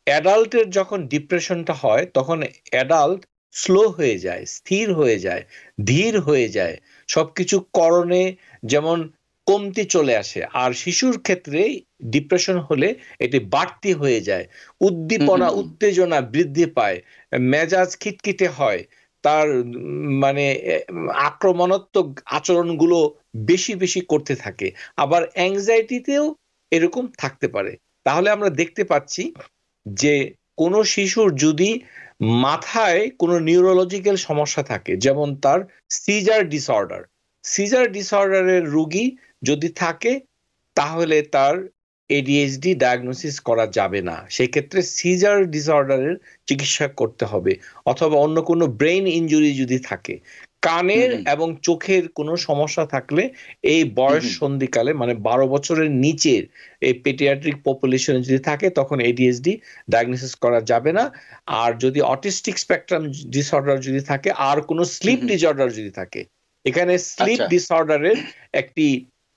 অ্যাডাল্টের যখন ডিপ্রেশনটা হয়, তখন অ্যাডাল্ট স্লো হয়ে যায়, স্থির হয়ে যায়, ধীর হয়ে যায়, সবকিছু করণে যেমন কমতি চলে আসে। আর শিশুর ক্ষেত্রে ডিপ্রেশন হলে এটি বাড়তি হয়ে যায়, উদ্দীপনা উত্তেজনা বৃদ্ধি পায়, মেজাজ খিটখিটে হয়, তার মানে আক্রমণাত্মক আচরণগুলো বেশি বেশি করতে থাকে, আবার অ্যাংজাইটিতেও এরকম থাকতে পারে। তাহলে আমরা দেখতে পাচ্ছি যে কোনো শিশুর যদি মাথায় কোনো নিউরোলজিক্যাল সমস্যা থাকে, যেমন তার সিজার ডিসঅর্ডারের রোগী যদি থাকে, তাহলে তার এডিএইচডি ডায়াগনোসিস করা যাবে না। সেক্ষেত্রে সিজার ডিসঅর্ডারের চিকিৎসা করতে হবে, অথবা অন্য কোনো ব্রেইন ইনজুরি যদি থাকে। কানের এবং চোখের কোনো সমস্যা থাকলে এই বয়স সন্ধিকালে, মানে 12 বছরের নিচের এই পেডিয়াট্রিক পপুলেশনে যদি থাকে, তখন এডিএইচডি ডায়াগনোসিস করা যাবে না। আর যদি অটিস্টিক স্পেকট্রাম ডিসঅর্ডার যদি থাকে, আর কোনো স্লিপ ডিসঅর্ডার যদি থাকে, এখানে স্লিপ ডিসঅর্ডারের একটি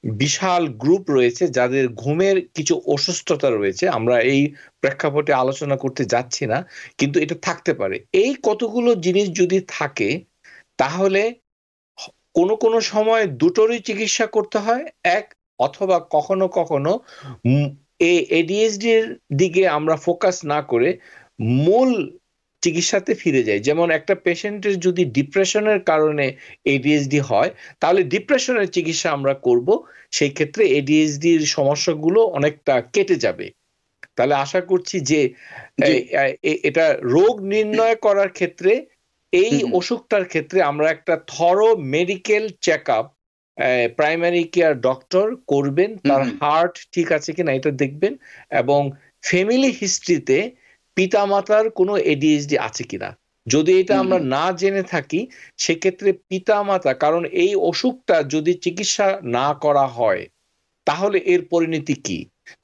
বিশাল গ্রুপ রয়েছে যাদের ঘুমের কিছু অসুস্থতা রয়েছে। আমরা এই প্রেক্ষাপটে আলোচনা করতে যাচ্ছি না, কিন্তু এটা থাকতে পারে। এই কতগুলো জিনিস যদি থাকে, তাহলে কোনো কোনো সময় দুটোরই চিকিৎসা করতে হয়, এক অথবা কখনো কখনো এডিএইচডি এর দিকে আমরা ফোকাস না করে মূল চিকিৎসাতে ফিরে যাই। যেমন একটা পেশেন্টের যদি ডিপ্রেশনের কারণে এডিএইচডি হয়, তাহলে ডিপ্রেশনের চিকিৎসা আমরা করব, সেই ক্ষেত্রে এডিএইচডির সমস্যাগুলো অনেকটা কেটে যাবে। তাহলে আশা করছি যে এটা রোগ নির্ণয় করার ক্ষেত্রে এই অসুখটার ক্ষেত্রে আমরা একটা thorough medical check up primary care doctor করবেন, তার হার্ট ঠিক আছে কিনা এটা দেখবেন, এবং ফ্যামিলি হিস্ট্রিতে পিতামাতার কোনো এডিএইচডি আছে কিনা। যদি এটা আমরা না জেনে থাকি সেক্ষেত্রে পিতামাতা, কারণ এই অসুখটা যদি চিকিৎসা না করা হয় তাহলে এর পরিণতি কি,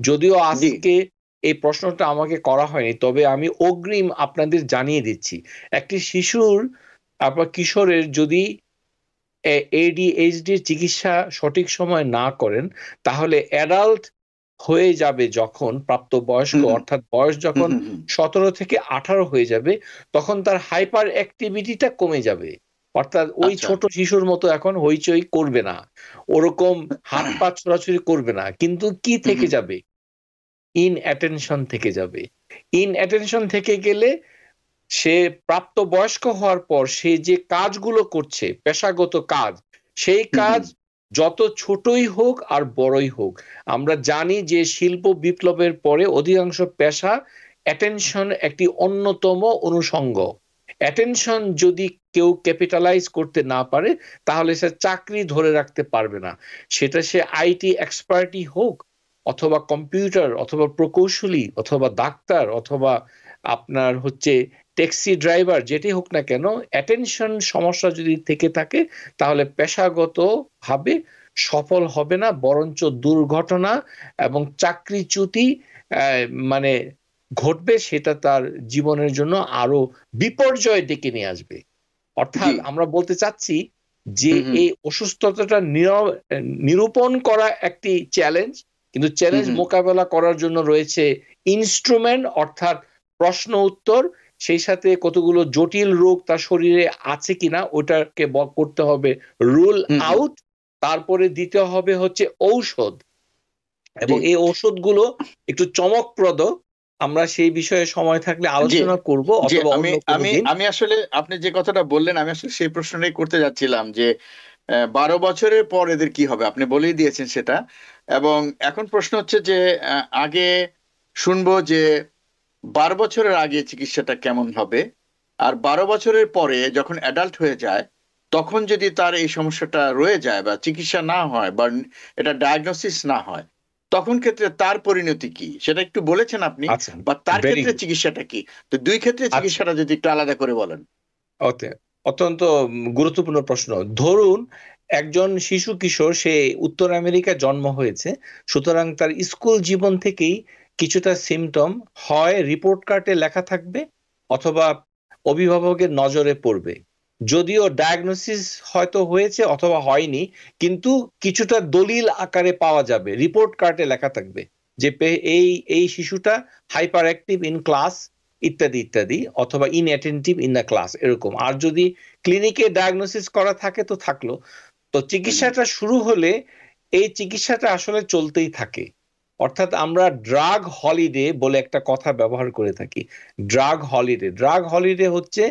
যদিও আজকে এই প্রশ্নটা আমাকে করা হয়নি, তবে আমি অগ্রিম আপনাদের জানিয়ে দিচ্ছি। একটি শিশুর আপনার কিশোরের যদি এডিএইচডি চিকিৎসা সঠিক সময় না করেন তাহলে অ্যাডাল্ট হয়ে যাবে যখন প্রাপ্তবয়স্ক, অর্থাৎ বয়স যখন 17 থেকে 18 হয়ে যাবে, তখন তার হাইপার অ্যাক্টিভিটিটা কমে যাবে। অর্থাৎ ওই ছোট শিশুর মতো এখন হইচই করবে না, ওরকম হাত পা ছোড়াছুড়ি করবে না, কিন্তু কি থেকে যাবে? ইনঅ্যাটেনশন থেকে যাবে। ইনঅ্যাটেনশন থেকে গেলে সে প্রাপ্তবয়স্ক হওয়ার পর সে যে কাজগুলো করছে, পেশাগত কাজ, সেই কাজ যত ছোটই হোক আর বড়ই হোক, আমরা জানি যে শিল্প বিপ্লবের পরে অধিকাংশ পেশা অ্যাটেনশন একটি অন্যতম অনুষঙ্গ। অ্যাটেনশন যদি কেউ ক্যাপিটালাইজ করতে না পারে তাহলে সে চাকরি ধরে রাখতে পারবে না, সেটা সে আইটি এক্সপার্টই হোক, অথবা কম্পিউটার, অথবা প্রকৌশলী, অথবা ডাক্তার, অথবা আপনার হচ্ছে ট্যাক্সি ড্রাইভার, যেটাই হোক না কেন, অ্যাটেনশন সমস্যা যদি থেকে থাকে তাহলে পেশাগতভাবে সফল হবে না, বরঞ্চ দুর্ঘটনা এবং চাকরিচ্যুতি মানে ঘটবে, সেটা তার জীবনের জন্য আরো বিপর্যয় ডেকে নিয়ে আসবে। অর্থাৎ আমরা বলতে চাচ্ছি যে এই অসুস্থতাটা নিরূপণ করা একটি চ্যালেঞ্জ, কিন্তু চ্যালেঞ্জ মোকাবেলা করার জন্য রয়েছে ইনস্ট্রুমেন্ট, অর্থাৎ প্রশ্ন উত্তর, সেই সাথে কতগুলো জটিল রোগ তার শরীরে আছে কিনা ওটাকে করতে হবে রুল আউট, তারপরে দিতে হবে হচ্ছে ঔষধ, এবং এই ঔষধগুলো একটু চমকপ্রদ, আমরা সেই বিষয়ে সময় থাকলে আলোচনা করব। অথবা আমি আসলে আপনি যে কথাটা বললেন আমি আসলে সেই প্রশ্নটাই করতে যাচ্ছিলাম যে 12 বছরের পর এদের কি হবে, আপনি বলেই দিয়েছেন সেটা। এবং এখন প্রশ্ন হচ্ছে যে আগে শুনবো যে 12 বছরের আগে চিকিৎসাটা কেমন হবে, আর 12 বছরের পরে যখন অ্যাডাল্ট হয়ে যায় তখন যদি তার এই সমস্যাটা রয়ে যায় বা চিকিৎসা না হয় বা এটা ডায়াগনোসিস না হয়, তখন ক্ষেত্রে তার পরিণতি কি সেটা একটু বলেছেন আপনি, বা তার ক্ষেত্রে চিকিৎসাটা কি? তো দুই ক্ষেত্রে চিকিৎসাটা যদি একটু আলাদা করে বলেন। অত্যন্ত গুরুত্বপূর্ণ প্রশ্ন। ধরুন একজন শিশু কিশোর, সে উত্তর আমেরিকায় জন্ম হয়েছে, সুতরাং তার স্কুল জীবন থেকেই কিছুটা সিমটম হয় রিপোর্ট কার্ডে লেখা থাকবে অথবা অভিভাবকের নজরে পড়বে, যদিও ডায়াগনোসিস হয়তো হয়েছে অথবা হয়নি, কিন্তু কিছুটা দলিল আকারে পাওয়া যাবে, রিপোর্ট কার্ডে লেখা থাকবে যে এই শিশুটা হাইপার অ্যাক্টিভ ইন ক্লাস ইত্যাদি ইত্যাদি, অথবা ইনঅ্যাটেন্টিভ ইন দ্য ক্লাস, এরকম। আর যদি ক্লিনিকে ডায়াগনোসিস করা থাকে তো থাকলো। তো চিকিৎসাটা শুরু হলে এই চিকিৎসাটা আসলে চলতেই থাকে, অর্থাৎ আমরা ড্রাগ হলিডে বলে একটা কথা ব্যবহার করে থাকি। ড্রাগ হলিডে হচ্ছে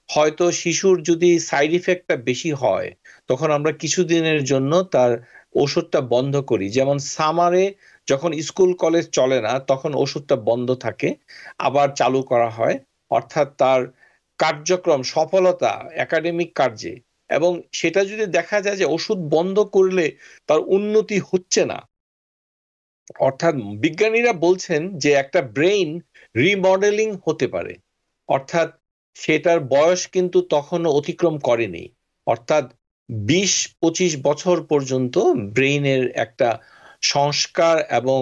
হয়তো শিশুর যদি সাইড ইফেক্টটা বেশি হয় তখন আমরা কিছুদিনের জন্য তার ওষুধটা বন্ধ করি, যেমন সামারে যখন স্কুল কলেজ চলে না তখন ওষুধটা বন্ধ থাকে, আবার চালু করা হয়, অর্থাৎ তার কার্যক্রম সফলতা একাডেমিক কার্যে, এবং সেটা যদি দেখা যায় যে ওষুধ বন্ধ করলে তার উন্নতি হচ্ছে না, অর্থাৎ বিজ্ঞানীরা বলছেন যে একটা ব্রেইন রিমডেলিং হতে পারে, অর্থাৎ সেটার বয়স কিন্তু তখনও অতিক্রম করেনি, অর্থাৎ 20-25 বছর পর্যন্ত ব্রেইনের একটা সংস্কার এবং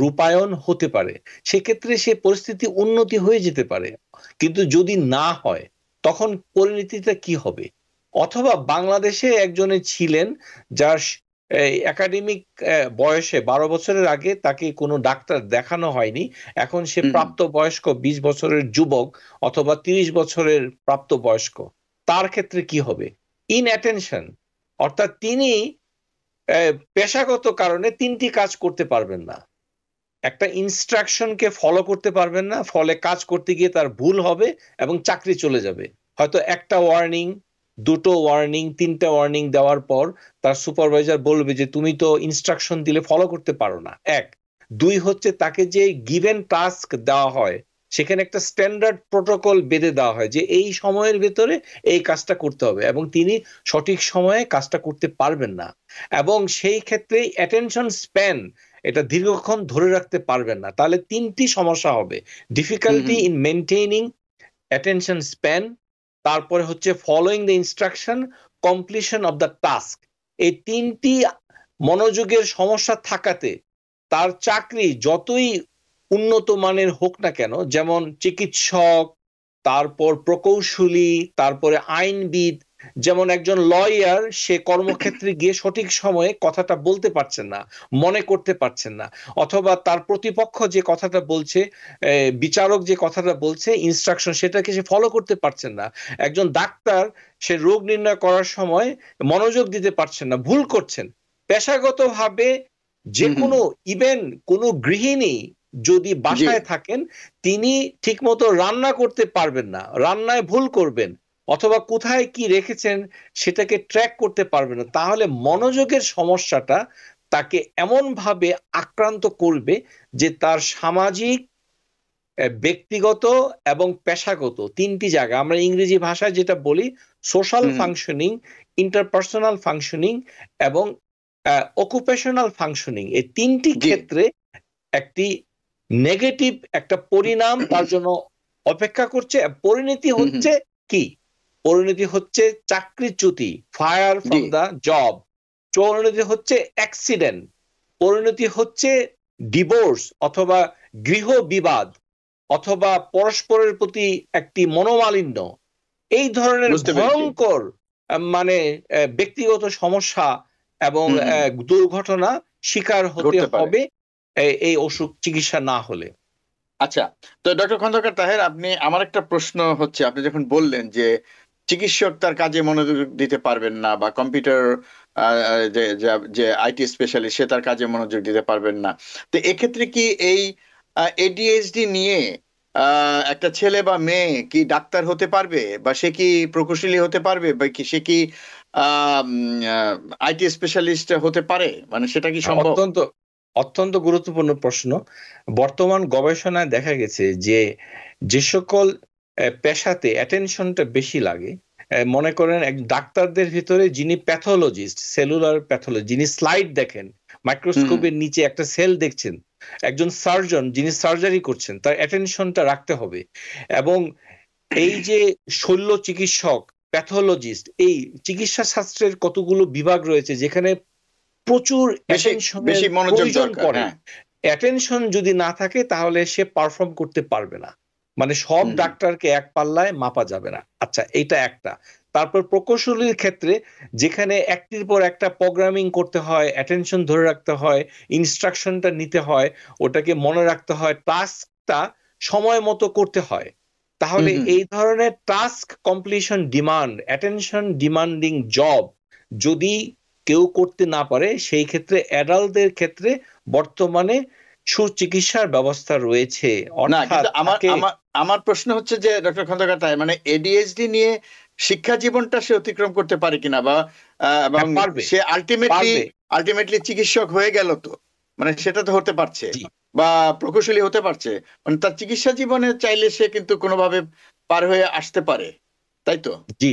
রূপায়ণ হতে পারে, সেক্ষেত্রে সে পরিস্থিতি উন্নতি হয়ে যেতে পারে। কিন্তু যদি না হয় তখন পরিণতিটা কি হবে? অথবা বাংলাদেশে একজনের ছিলেন যার একাডেমিক বয়সে 12 বছরের আগে তাকে কোনো ডাক্তার দেখানো হয়নি, এখন সে প্রাপ্তবয়স্ক 20 বছরের যুবক অথবা 30 বছরের প্রাপ্তবয়স্ক, তার ক্ষেত্রে কি হবে? ইনঅ্যাটেনশন, অর্থাৎ তিনি পেশাগত কারণে 3টি কাজ করতে পারবেন না, একটা ইনস্ট্রাকশনকে ফলো করতে পারবেন না, ফলে কাজ করতে গিয়ে তার ভুল হবে এবং চাকরি চলে যাবে। হয়তো একটা ওয়ার্নিং, 2টো ওয়ার্নিং, 3টা ওয়ার্নিং দেওয়ার পর তার সুপারভাইজার বলবে যে তুমি তো ইনস্ট্রাকশন দিলে ফলো করতে পারো না। 1, 2 হচ্ছে তাকে যে গিভেন টাস্ক দেওয়া হয় সেখানে একটা স্ট্যান্ডার্ড প্রোটোকল বেঁধে দেওয়া হয় যে এই সময়ের ভেতরে এই কাজটা করতে হবে, এবং তিনি সঠিক সময়ে কাজটা করতে পারবেন না, এবং সেই ক্ষেত্রে অ্যাটেনশন স্প্যান এটা দীর্ঘক্ষণ ধরে রাখতে পারবেন না। তাহলে তিনটি সমস্যা হবে: difficulty in maintaining attention span, তারপরে হচ্ছে following the instruction, completion of the task. এই তিনটি মনোযোগের সমস্যা থাকাতে তার চাকরি যতই উন্নত মানের হোক না কেন, যেমন চিকিৎসক, তারপর প্রকৌশলী, তারপরে আইনবিদ, যেমন একজন লয়ার, সে কর্মক্ষেত্রে গিয়ে সঠিক সময়ে কথাটা বলতে পারছেন না, মনে করতে পারছেন না, অথবা তার প্রতিপক্ষ যে কথাটা বলছে, বিচারক যে কথাটা বলছে ইনস্ট্রাকশন, সেটাকে সে ফলো করতে পারছেন না। একজন ডাক্তার, সে রোগ নির্ণয় করার সময় মনোযোগ দিতে পারছেন না, ভুল করছেন। পেশাগতভাবে যে কোনো, ইভেন কোনো গৃহিণী যদি বাসায় থাকেন, তিনি ঠিকমতো রান্না করতে পারবেন না, রান্নায় ভুল করবেন, অথবা কোথায় কি রেখেছেন সেটাকে ট্র্যাক করতে পারবেন না। তাহলে মনোযোগের সমস্যাটা তাকে এমন ভাবে আক্রান্ত করবে যে তার সামাজিক, ব্যক্তিগত এবং পেশাগত তিনটি জায়গা, আমরা ইংরেজি ভাষায় যেটা বলি সোশ্যাল ফাংশনিং, ইন্টারপার্সোনাল ফাংশনিং এবং অকুপেশনাল ফাংশনিং, এই তিনটি ক্ষেত্রে একটি নেগেটিভ একটা পরিণাম তার জন্য অপেক্ষা করছে। পরিণতি হচ্ছে কি? পরিণতি হচ্ছে চাকরিচ্যুতি, ফায়ার ফ্রম দা জব। পরিণতি হচ্ছে অ্যাক্সিডেন্ট। পরিণতি হচ্ছে ডিভোর্স অথবা গৃহ বিবাদ, অথবা পরস্পরের প্রতি একটি মনোমালিন্য। এই ধরনের ভয়ঙ্কর মানে ব্যক্তিগত সমস্যা এবং দুর্ঘটনা শিকার হতে হবে এই অসুখ চিকিৎসা না হলে। আচ্ছা, তো ডক্টর খন্দকার তাহের, আপনি, আমার একটা প্রশ্ন হচ্ছে, আপনি যখন বললেন যে চিকিৎসক তার কাজে মনোযোগ দিতে পারবেন না, বা কম্পিউটার যে আইটি স্পেশালিস্ট সে তার কাজে মনোযোগ দিতে পারবেন না, তো এক্ষেত্রে কি এই এডিএইচডি নিয়ে একটা ছেলে বা মেয়ে কি ডাক্তার হতে পারবে, বা সে কি প্রকৌশলী হতে পারবে, বা কি সে কি আইটি স্পেশালিস্ট হতে পারে? মানে সেটা কি সম্ভব? অত্যন্ত গুরুত্বপূর্ণ প্রশ্ন। বর্তমান গবেষণায় দেখা গেছে যে সকল পেশাতে অ্যাটেনশনটা বেশি লাগে, মনে করেন ডাক্তারদের ভিতরে যিনি প্যাথোলজিস্ট, সেলুলার প্যাথোলজি, যিনি স্লাইড দেখেন, মাইক্রোস্কোপের নিচে একটা সেল দেখছেন, একজন সার্জন যিনি সার্জারি করছেন, তার অ্যাটেনশনটা রাখতে হবে। এবং এই যে শল্য চিকিৎসক, প্যাথোলজিস্ট, এই চিকিৎসা শাস্ত্রের কতগুলো বিভাগ রয়েছে যেখানে প্রচুর প্রয়োজন পড়ে। অ্যাটেনশন যদি না থাকে তাহলে সে পারফর্ম করতে পারবে না, মানে সব ডাক্তারকে এক পাল্লায় মাপা যাবে না। আচ্ছা, এইটা একটা। তারপর প্রকৌশলীর ক্ষেত্রে যেখানে একটির পর একটা প্রোগ্রামিং করতে হয়, অ্যাটেনশন ধরে রাখতে হয়, ইনস্ট্রাকশনটা নিতে হয়, ওটাকে মনে রাখতে হয়, টাস্কটা সময় মতো করতে হয়। তাহলে এই ধরনের task completion demand, attention demanding job যদি কেউ করতে না পারে, সেই ক্ষেত্রে অ্যাডাল্টদের ক্ষেত্রে বর্তমানে সুচিকিৎসার ব্যবস্থা রয়েছে। আমার প্রশ্ন হচ্ছে যে ডক্টর খন্দকার তাই, মানে এডিএইচডি নিয়ে শিক্ষা জীবনটা সে অতিক্রম করতে পারে কিনা, বা সে আলটিমেটলি চিকিৎসক হয়ে গেল, তো মানে সেটা তো হতে পারছে, বা প্রকৌশলী হতে পারছে, মানে তার চিকিৎসা জীবনে চাইলে সে কিন্তু কোনোভাবে পার হয়ে আসতে পারে, তাই তো? জি,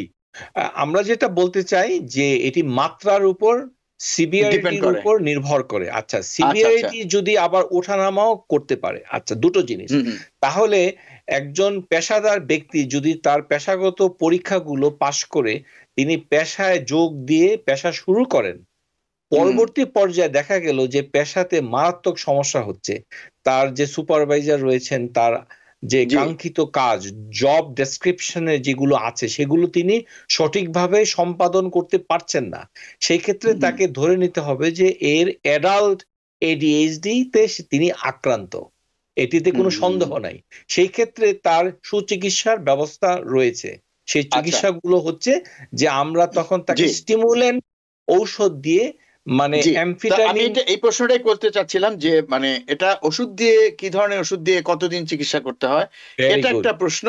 আমরা যেটা বলতে চাই যে এটি মাত্রার উপর, সিভিয়ারিটির উপর নির্ভর করে। আচ্ছা, সিভিয়ারিটি যদি আবার ওঠানামাও করতে পারে, আচ্ছা, দুটো জিনিস। তাহলে একজন পেশাদার ব্যক্তি যদি তার পেশাগত পরীক্ষাগুলো পাশ করে তিনি পেশায় যোগ দিয়ে পেশা শুরু করেন, পরবর্তী পর্যায়ে দেখা গেল যে পেশাতে মারাত্মক সমস্যা হচ্ছে, তার যে সুপারভাইজার রয়েছেন, তার যে কাঙ্ক্ষিত কাজ, জব ডেসক্রিপশনে যেগুলো আছে সেগুলো তিনি সঠিকভাবে সম্পাদন করতে পারছেন না, সেই ক্ষেত্রে তাকে ধরে নিতে হবে যে এর অ্যাডাল্ট এডিএইচডি তে তিনি আক্রান্ত, এটিতে কোনো সন্দেহ নাই। সেই ক্ষেত্রে তার সুচিকিৎসার ব্যবস্থা রয়েছে। সেই চিকিৎসাগুলো হচ্ছে যে আমরা তখন তাকে স্টিমুলেন্ট ঔষধ দিয়ে, মানে আমি এই প্রশ্নটাই করতে চাচ্ছিলাম যে মানে এটা ওষুধ দিয়ে, কি ধরনের ওষুধ দিয়ে কতদিন চিকিৎসা করতে হয়, এটা একটা প্রশ্ন।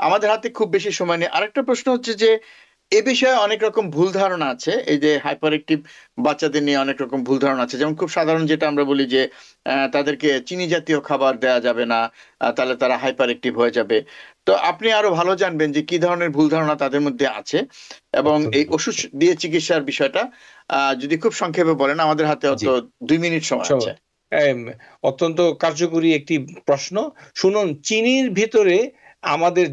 আমাদের হাতে খুব বেশি সময় নেই। আরেকটা প্রশ্ন হচ্ছে যে এ বিষয়ে অনেক রকম ভুল ধারণা আছে। এই যে হাইপার অ্যাক্টিভ বাচ্চাদের নিয়ে অনেক রকম ভুল ধারণা আছে। যেমন খুব সাধারণ যেটা আমরা বলি যে তাদেরকে চিনি জাতীয় খাবার দেয়া যাবে না। তাহলে তারা হাইপার অ্যাক্টিভ হয়ে যাবে। তো আপনি আরো ভালো জানবেন যে কি ধরনের ভুল ধারণা তাদের মধ্যে আছে এবং এই ওষুধ দিয়ে চিকিৎসার বিষয়টা যদি খুব সংক্ষেপে বলেন, আমাদের হাতে জি। হয়তো 2 মিনিট সময় আছে। অত্যন্ত কার্যকরী একটি প্রশ্ন। শুনুন, চিনির ভিতরে আমাদের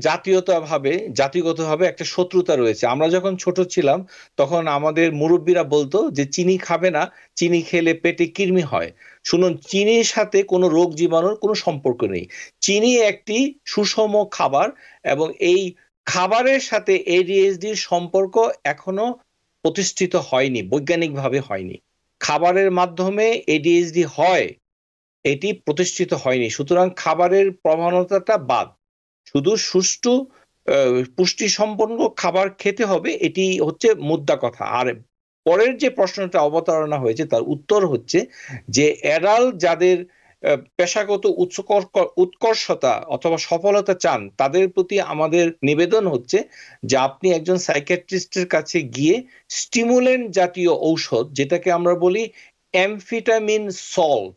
জাতিগতভাবে একটা শত্রুতা রয়েছে। আমরা যখন ছোট ছিলাম তখন আমাদের মুরব্বীরা বলতো যে চিনি খাবে না, চিনি খেলে পেটে কৃমি হয়। শুনুন, চিনির সাথে কোনো রোগ জীবাণুর কোনো সম্পর্ক নেই। চিনি একটি সুষম খাবার এবং এই খাবারের সাথে ADHDর সম্পর্ক এখনো প্রতিষ্ঠিত হয়নি, বৈজ্ঞানিকভাবে হয়নি। খাবারের মাধ্যমে ADHD হয়, এটি প্রতিষ্ঠিত হয়নি। সুতরাং খাবারের প্রবণতাটা বাদ, শুধু সুষ্ঠু পুষ্টি সম্পন্ন খাবার খেতে হবে, এটি হচ্ছে মুদ্রা কথা। আর পরের যে প্রশ্নটা অবতারণা হয়েছে তার উত্তর হচ্ছে যে অ্যাডাল্ট যাদের পেশাগত উৎকর্ষতা অথবা সফলতা চান, তাদের প্রতি আমাদের নিবেদন হচ্ছে যে আপনি একজন সাইকিয়াট্রিস্টের কাছে গিয়ে স্টিমুলেন্ট জাতীয় ঔষধ, যেটাকে আমরা বলি অ্যামফিটামিন সল্ট।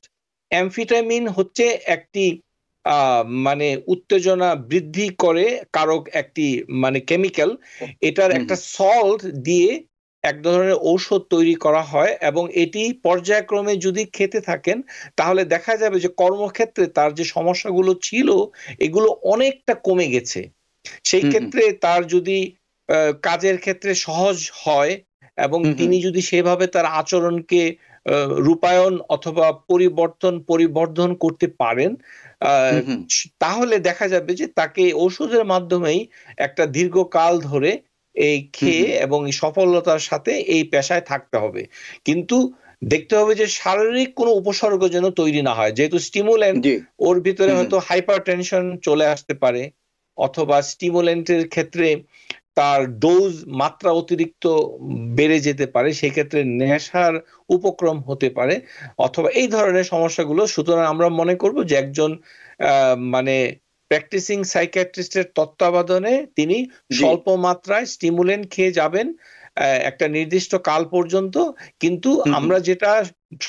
অ্যামফিটামিন হচ্ছে একটি মানে উত্তেজনা বৃদ্ধি করে কারক একটি মানে কেমিক্যাল। এটার একটা সল্ট দিয়ে এক ধরনের ঔষধ তৈরি করা হয় এবং এটি পর্যায়ক্রমে যদি খেতে থাকেন তাহলে দেখা যাবে যে কর্মক্ষেত্রে তার যে সমস্যাগুলো ছিল এগুলো অনেকটা কমে গেছে। সেই ক্ষেত্রে তার যদি কাজের ক্ষেত্রে সহজ হয় এবং তিনি যদি সেভাবে তার আচরণকে রূপায়ণ অথবা পরিবর্ধন করতে পারেন, তাহলে দেখা যাবে যে তাকে ওষুধের মাধ্যমেই একটা দীর্ঘকাল ধরে এই খেয়ে এবং সফলতার সাথে এই পেশায় থাকতে হবে। কিন্তু দেখতে হবে যে শারীরিক কোনো উপসর্গ যেন তৈরি না হয়। যেহেতু স্টিমুল্যান্ট, ওর ভিতরে হয়তো হাইপারটেনশন চলে আসতে পারে অথবা স্টিমুল্যান্টের ক্ষেত্রে তার ডোজ মাত্রা অতিরিক্ত বেড়ে যেতে পারে, সেক্ষেত্রে নেশার উপক্রম হতে পারে অথবা এই ধরনের সমস্যাগুলো। সুতরাং আমরা মনে করব যে একজন মানে প্র্যাকটিসিং সাইকিয়াট্রিস্টের তত্ত্বাবধানে তিনি স্বল্প মাত্রায় স্টিমুলেন্ট খেয়ে যাবেন একটা নির্দিষ্ট কাল পর্যন্ত। কিন্তু আমরা যেটা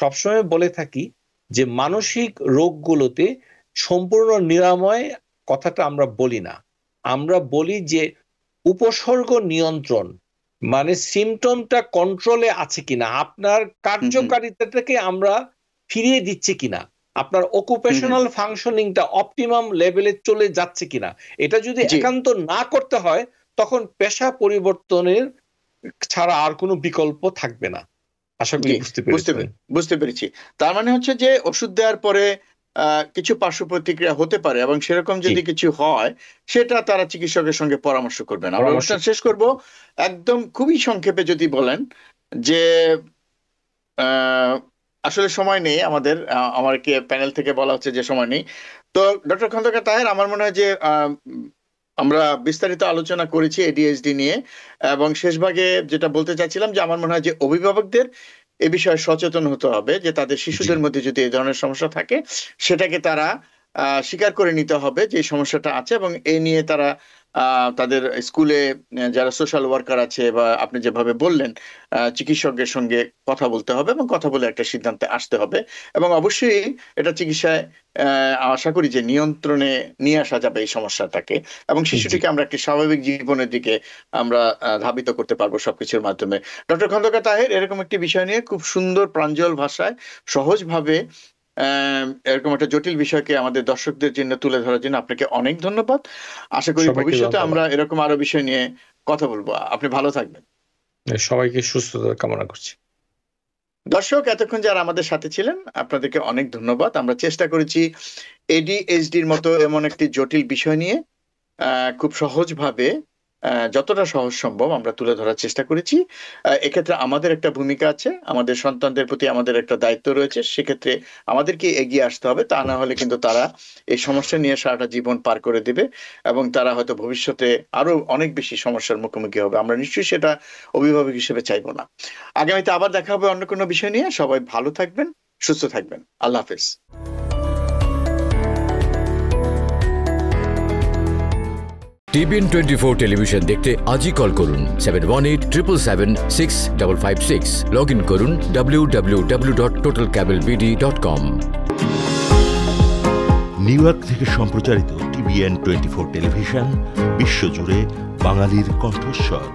সবসময় বলে থাকি যে মানসিক রোগগুলোতে সম্পূর্ণ নিরাময় কথাটা আমরা বলি না, আমরা বলি যে উপসর্গ নিয়ন্ত্রণ, মানে সিমটমটা কন্ট্রোলে আছে কিনা, আপনার কার্যকারিতাটাকে আমরা ফিরিয়ে দিচ্ছি কিনা, আপনার অকুপেশনাল ফাংশনিংটা অপটিমাম লেভেলে চলে যাচ্ছে কিনা। এটা যদি একান্ত না করতে হয় তখন পেশা পরিবর্তনের ছাড়া আর কোনো বিকল্প থাকবে না। আশা করি বুঝতে পেরেছি। তার মানে হচ্ছে যে ওষুধ দেওয়ার পরে কিছু পার্শ্ব প্রতিক্রিয়া হতে পারে এবং সেরকম যদি কিছু হয় সেটা তারা চিকিৎসকের সঙ্গে পরামর্শ করবেন। আমরা অনুষ্ঠান শেষ করব একদম খুবই সংক্ষেপে যদি বলেন যে আসলে সময় নেই আমাদের, আমাকে প্যানেল থেকে বলা হচ্ছে যে সময় নেই। তো ডক্টর খন্দকার তাহের, আমার মনে হয় যে আমরা বিস্তারিত আলোচনা করেছি ADHD নিয়ে এবং শেষ ভাগে যেটা বলতে চাচ্ছিলাম যে আমার মনে হয় যে অভিভাবকদের এ বিষয়ে সচেতন হতে হবে যে তাদের শিশুদের মধ্যে যদি এই ধরনের সমস্যা থাকে সেটাকে তারা স্বীকার করে নিতে হবে যে এই সমস্যাটা আছে এবং এই নিয়ে তারা তাদের স্কুলে যারা সোশ্যাল ওয়ার্কার আছে বা আপনি যেভাবে বললেন চিকিৎসকের সঙ্গে কথা বলতে হবে এবং কথা বলে একটা সিদ্ধান্তে আসতে হবে এবং অবশ্যই এটা চিকিৎসায় আশা করি যে নিয়ন্ত্রণে নিয়ে আসা যাবে এই সমস্যাটাকে এবং শিশুটিকে আমরা একটি স্বাভাবিক জীবনের দিকে আমরা ধাবিত করতে পারবো সবকিছুর মাধ্যমে। ডক্টর খন্দকার তাহের, এরকম একটি বিষয় নিয়ে খুব সুন্দর প্রাঞ্জল ভাষায় সহজভাবে এরকম একটা জটিল বিষয়কে আমাদের দর্শকদের জন্য তুলে ধরার জন্য আপনাকে অনেক ধন্যবাদ। আশা করি ভবিষ্যতে আমরা এরকম আরো বিষয় নিয়ে কথা বলবো। আপনি ভালো থাকবেন। সবাইকে সুস্থতা কামনা করছি। দর্শক, এতক্ষণ যারা আমাদের সাথে ছিলেন আপনাদেরকে অনেক ধন্যবাদ। আমরা চেষ্টা করেছি ADHDর মতো এমন একটি জটিল বিষয় নিয়ে খুব সহজভাবে যতটা সহজ সম্ভব আমরা তুলে ধরার চেষ্টা করেছি। এক্ষেত্রে আমাদের একটা ভূমিকা আছে, আমাদের সন্তানদের প্রতি আমাদের একটা দায়িত্ব রয়েছে, সেক্ষেত্রে আমাদেরকে এগিয়ে আসতে হবে। তা না হলে কিন্তু তারা এই সমস্যা নিয়ে সারাটা জীবন পার করে দেবে এবং তারা হয়তো ভবিষ্যতে আরো অনেক বেশি সমস্যার মুখোমুখি হবে। আমরা নিশ্চয়ই সেটা অভিভাবক হিসেবে চাইবো না। আগামীতে আবার দেখা হবে অন্য কোনো বিষয় নিয়ে। সবাই ভালো থাকবেন, সুস্থ থাকবেন। আল্লাহ হাফেজ। টিবিএন 24 টেলিভিশন দেখতে আজই কল করুন 7187776556। লগ ইন করুন www.totalcablebd.com। নিউ ইয়র্ক থেকে সম্প্রচারিত টিবিএন 24 টেলিভিশন বিশ্বজুড়ে বাঙালির কণ্ঠস্বর।